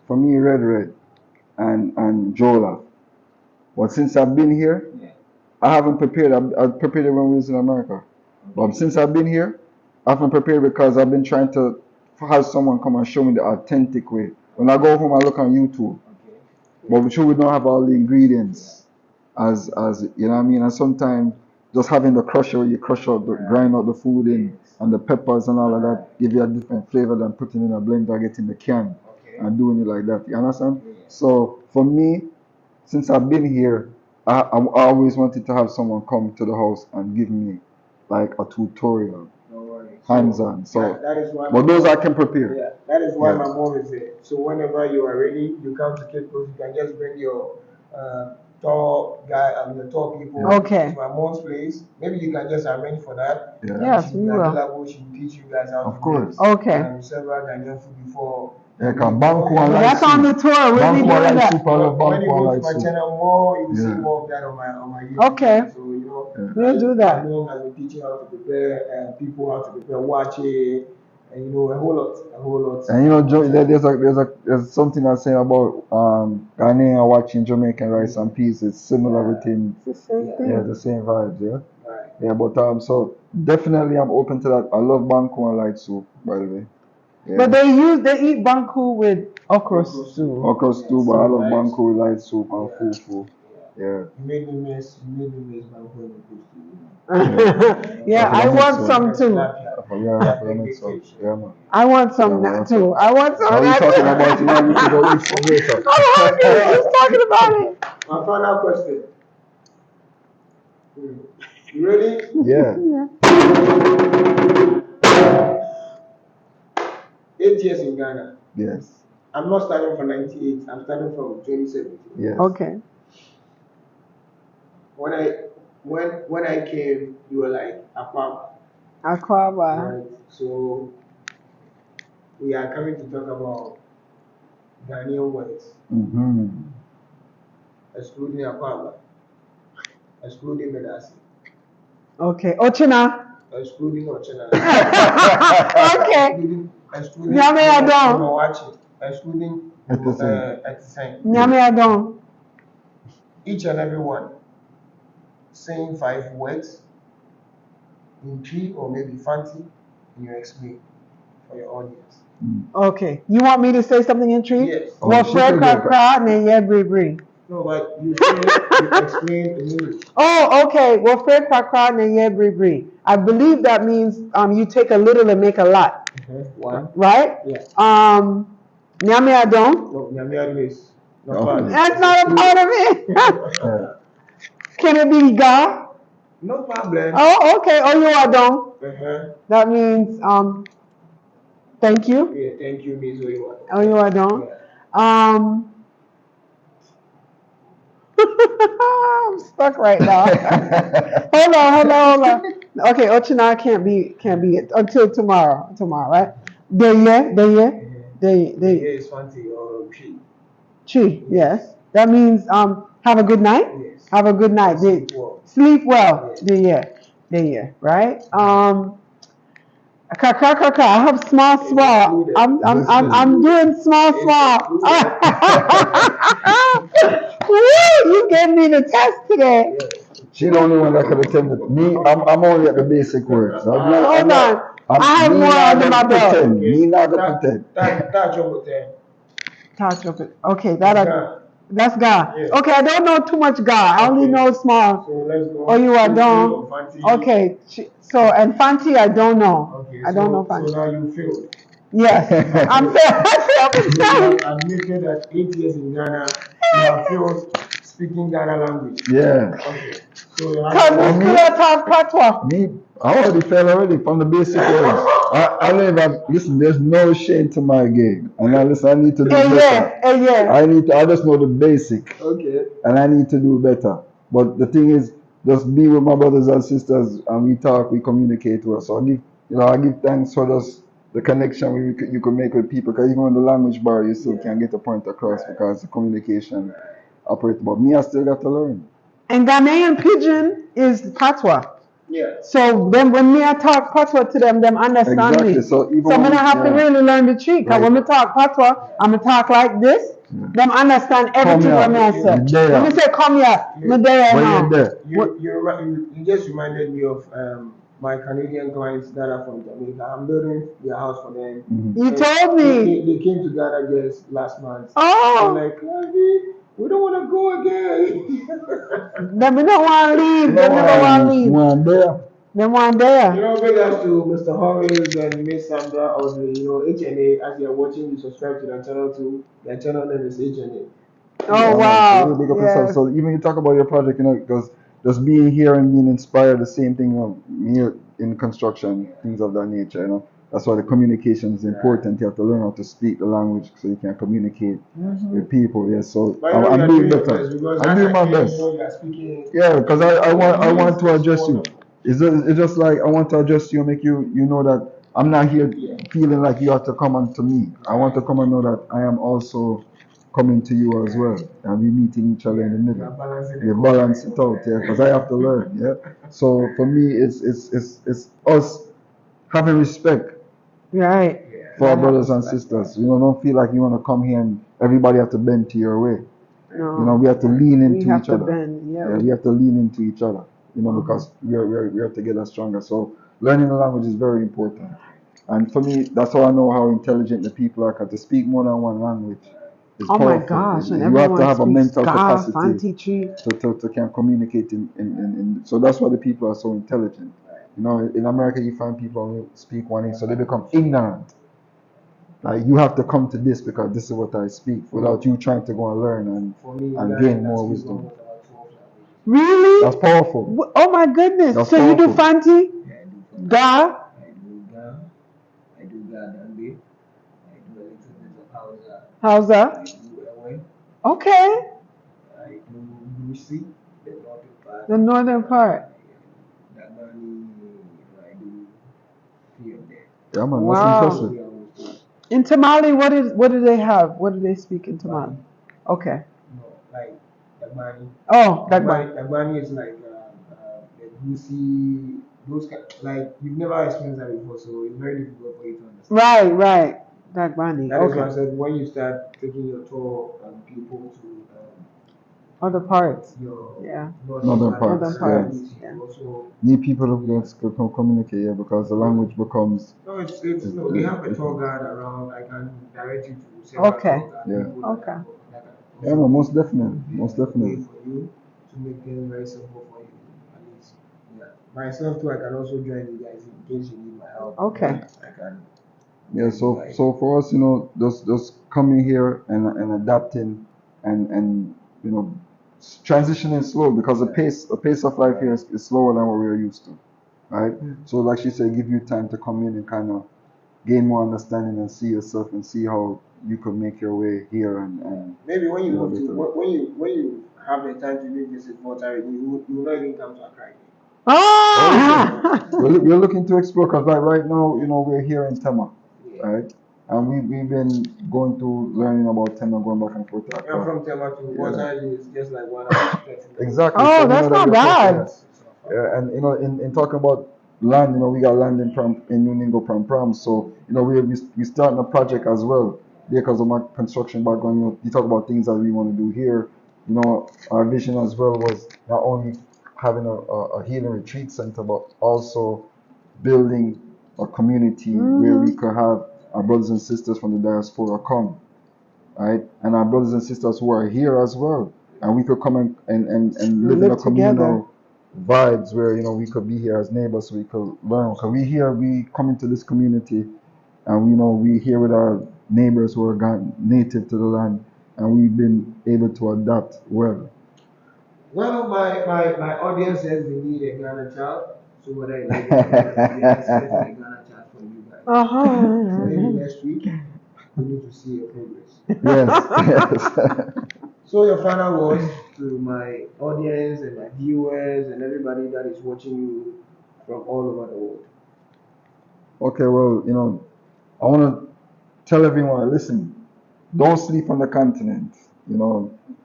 For me, red. And Jola. But since I've been here, I haven't prepared. I prepared it when we was in America. But since I've been here, I haven't prepared because I've been trying to have someone come and show me the authentic way. When I go home, I look on YouTube. But we sure we don't have all the ingredients as you know what I mean. And sometimes just having the crusher, you grind out the food in, and the peppers and all of that give you a different flavor than putting in a blender, getting the can and doing it like that. You understand? So for me, since I've been here, I always wanted to have someone come to the house and give me like a tutorial, hands-on. So that is why. But those I can prepare. Yeah, that is why my mom is there. So whenever you are ready, you come to Cape Coast. You can just bring your tall people to my mom's place. Maybe you can just arrange for that. Yes, we will. She will teach you guys how to course. Okay. Several Ghanaian food before. That's on the tour. We'll be doing that. When you go to my channel more, you will see more of that on my YouTube. Okay. So you know, we'll do that. My mom has been teaching how to prepare people how to prepare wache, and you know a whole lot. And you know, there's something I say about Ghanaian watching Jamaican rice and peas. It's similar within. It's the same thing. Yeah, the same vibes. Yeah. Right. Yeah, but so definitely I'm open to that. I love banku and light soup, by the way. Yeah. But they eat banku with okra stew. Okra stew, but I love banku with light soup and fufu. Yeah. You made me miss banku and stew. Yeah, I want some too. Yeah, man. I want some too. I want some. What are you talking about? You know, we should go eat some later. I'm hungry. Just talking about it. My final question. You ready? Yeah. 8 years in Ghana. Yes. I'm not starting from 98. I'm starting from 2017. Yes. Okay. When I came, you were like Aquaba. Right. So we are coming to talk about Ghanaian words. Mm-hmm. Excluding Aquaba. Excluding Medasi. Okay. Ochina. Excluding Ochina. Okay. Excluding Nyame Adon. Excluding Etisain. Nyame Adon. Each and every one saying 5 words in tree or maybe fancy, and you explain for your audience. Okay. You want me to say something in tree? Yes. Well, Fred Kakra and then Bri. No, but you explain in English. Oh, okay. Well, Fred Kakra and then Bri. I believe that means you take a little and make a lot. One. Right? Yes. Nyame Adon. No, Nyame Adon is not part of it. That's not a part of it. Can it be God? No problem. Oh, okay. Oyo Adon. That means thank you. Yeah, thank you means Oyo Adon. Oyo Adon. I'm stuck right now. Hold on. Okay, Ochina can't be until tomorrow, right? Deye. Is fancy or tree. Tree, yes. That means have a good night. Yes. Have a good night. Sleep well. Yes. Deye, right? Kaka. I have small. I'm doing small. You gave me the test today. She the only one that could attempt it. Me, I'm only at the basic words. Hold on. I have more under my belt. Me not gonna pretend. Touch over there. Touch over. Okay, that. That's Ga. Yeah. Okay, I don't know too much Ga. I only Okay. know small. So let's go. Oh, you are Feel don't. or Fanti. Okay, so and Fanti, I don't know. Okay, I don't know so Fanti. now you failed. Yes, I'm fair. I failed You the have admitted that 8 years in Ghana, you have failed speaking Ghana language. Yeah. Okay. So you have Because we For me, still talk patois. I already fell already from the basic words. I never listen. There's no shame to my game, and I need to do better. Yeah. I just know the basic, Okay. and I need to do better. But the thing is, just be with my brothers and sisters, and we talk, we communicate well. So I give thanks for just the connection you can make with people. Because even on the language bar, you still can get a point across because the communication operates. But me, I still got to learn. And Ghanaian pidgin is patois. Yeah. So then when me I talk patois to them understand Exactly. me. So even So when I have to really learn the trick. Because Right. when we talk patois, I'm going to talk like this. Them understand everything Come what me I here. say. You there. When me say come here, me there When now. you're there. You just reminded me of my Canadian clients that are from Jamaica. I'm building their house for them. You And told me. they came to Ghana just last month. Oh. They're like, we don't want to go again. Them don't want to leave. They never want to leave. One there. Them want there. Big ups to Mr. Horace and Miss Sandra on the HNA. As you're watching, you subscribe to their channel too. Their channel name is HNA. Oh, Man, so wow. really big up yourself. So even you talk about your project, because just being here and being inspired, the same thing, me in construction, things of that nature. That's why the communication is important. You have to learn how to speak the language so you can communicate with people. Yeah, so I'm doing better. I'm doing my best. Yeah, because I want to address you. It's just like I want to address you and make you know that I'm not here feeling like you have to come on to me. I want to come and know that I am also coming to you as well, and we meeting each other in the middle. We balance it out, yeah, because I have to learn, yeah. So for me, it's us having respect Right. for our brothers and sisters. Don't feel like you want to come here and everybody have to bend to your way. No. We have to lean into We have each to other. bend, yeah. We have to lean into each other. Because we are together stronger. So learning the language is very important. And for me, that's how I know how intelligent the people are. Because to speak more than one language is Oh my powerful. gosh, and You have to everyone have a speaks mental Ga, capacity Fanti Tree. to can communicate in. So that's why the people are so intelligent. In America, you find people who speak one thing, so they become ignorant. Like you have to come to this because this is what I speak, without you trying to go and learn and gain more wisdom. Really? That's powerful. Oh my goodness. That's So you do powerful. Fanti? Ga? I do Gadambe. I do a little bit of Hausa. How's I that? do Ewe. Okay. I do Lucy, the northern part. The northern part. Dagani, I do few of them. Yeah, man, Wow. that's impressive. In Tamale, what do they have? What do they speak in Tamale? Okay. No, like Dagani. Oh, Dagba. Dagani is like the Lucy, like you've never experienced that before, so it's very difficult for you to understand. Right. Dagbani. That is why I Okay. said when you start taking your tour people to Other parts. your Yeah. Northern parts, Northern parts. Yeah. you also Need people who can communicate, yeah, because the language becomes. no, no. They have a tour guide around. I can direct you to several Okay. tour guide Yeah. people Okay. that can Yeah, also man, most definitely, be most a definitely. way for you to make things very simple for you. At least, yeah. Myself too, I can also join you guys in case you need my help. Okay. I can. Yeah, so for us, just coming here and adapting and transitioning slow because the pace of life here is slower than what we're used to, right? So like she said, give you time to come in and kind of gain more understanding and see yourself and see how you could make your way here and Maybe when you you know, move to better. when you have the time to maybe visit Volta, you will not even come to Accra again. Ah! We're looking to explore because like right now, we're here in Tema, Yeah. right? And we've been going through learning about Tema, going back and forth to Yeah, Accra. from Tema to Yeah. Volta is just like 1 hour. Exactly. Oh, So we that's know that not we're close to bad. that. Yeah, and in talking about land, we got land in Uningo Pram. So we starting a project as well. Because of my construction background, you talk about things that we want to do here. Our vision as well was not only having a healing retreat center, but also building a community where we could have our brothers and sisters from the diaspora come right? And our brothers and sisters who are here as well. And we could come and live in a Live together. communal vibes where, we could be here as neighbors so we could learn. Because we come into this community and we here with our neighbors who are native to the land, and we've been able to adapt well. Well, my audience says they need a Ghana child, so whether you like it or not, we are expecting a Ghana child from you guys. So maybe next week we need to see your progress. Yes. So your final words to my audience and my viewers and everybody that is watching you from all over the world. Okay, well, I want to tell everyone, listen, don't sleep on the continent.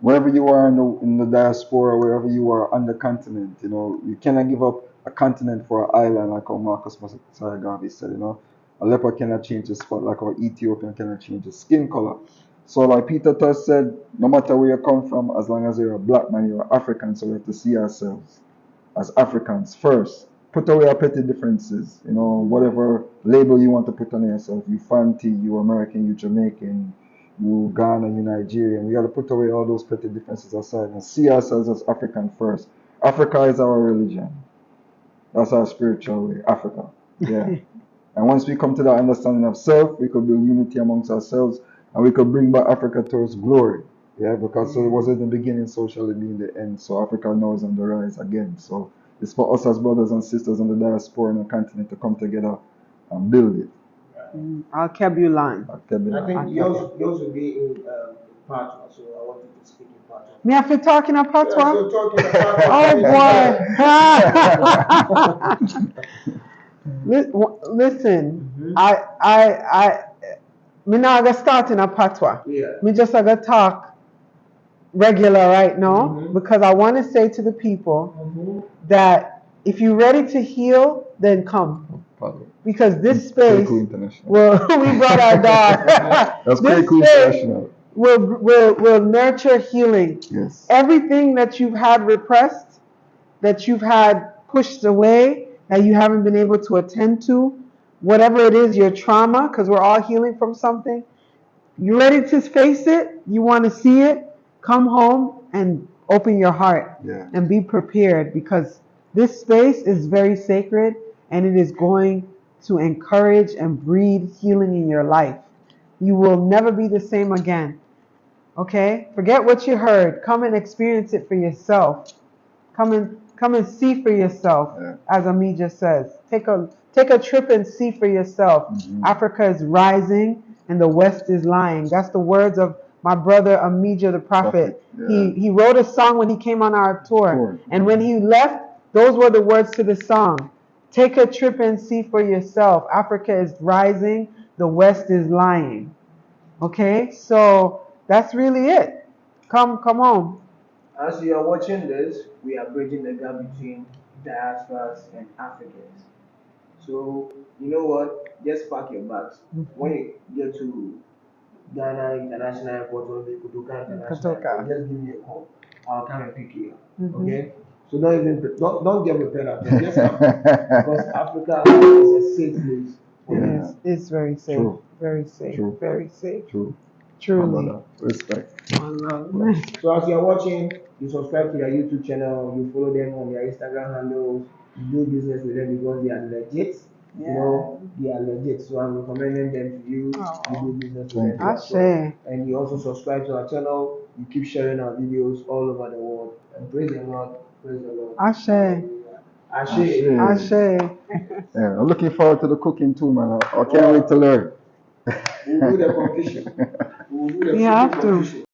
Wherever you are in the diaspora, wherever you are on the continent, you cannot give up a continent for an island, like how Marcus Garvey said. A leopard cannot change his spot, like how Ethiopian cannot change his skin color. So, like Peter Tosh said, no matter where you come from, as long as you're a black man, you're African. So we have to see ourselves as Africans first. Put away our petty differences. Whatever label you want to put on yourself. You Fanti, you American, you Jamaican, you Ghana, you Nigerian. We got to put away all those petty differences aside and see ourselves as African first. Africa is our religion. That's our spiritual way, Africa. Yeah. And once we come to that understanding of self, we could build unity amongst ourselves, and we could bring back Africa towards glory. Yeah, because so it was in the beginning, so shall it be in the end. So Africa now is on the rise again. So it's for us as brothers and sisters on the diaspora and the continent to come together and build it. Alkebulan. I think yours will be in Patois, so I want you to speak in Patois. Me have to talk in a Yes, patois? you're talking about Oh boy. Listen, I me not gonna start in a patois. Yeah. Me just gonna talk regular right now because I want to say to the people that if you're ready to heal, then come. Because this space will we brought our dog. That's This Kwaku space International. will nurture healing. Yes. Everything that you've had repressed, that you've had pushed away, that you haven't been able to attend to, whatever it is, your trauma, because we're all healing from something. You're ready to face it, you want to see it, come home and open your heart and be prepared, because this space is very sacred and it is going to encourage and breed healing in your life. You will never be the same again. Okay? Forget what you heard. Come and experience it for yourself. Come and see for yourself, as Ami just says. Take a trip and see for yourself. Africa is rising and the West is lying. That's the words of my brother Amija the Prophet. He wrote a song when he came on our tour. And when he left, those were the words to the song. Take a trip and see for yourself. Africa is rising, the West is lying. Okay? So that's really it. Come home. As you are watching this, we are bridging the gap between diasporas and Africans. So, you know what? Just pack your bags. When you get to Ghana International Airport or the Kutuka International Airport, just give me a call. I'll come and pick you up. Okay? So don't get prepared at all. Just come. Because Africa is a safe place. Yes, it's very safe. True. Very safe. True. Very safe. True. Truly. Respect. I love. So as you're watching, you subscribe to their YouTube channel, you follow them on their Instagram handles, you do business with them because they are legit. They are legit. So I'm recommending them to you. You do business with them. Ashe. And you also subscribe to our channel. You keep sharing our videos all over the world. And praise the Lord. Praise the Lord. Ashe. Ashe. Ashe. Yeah, I'm looking forward to the cooking too, man. I can't wait to learn. We'll do the competition. We have to.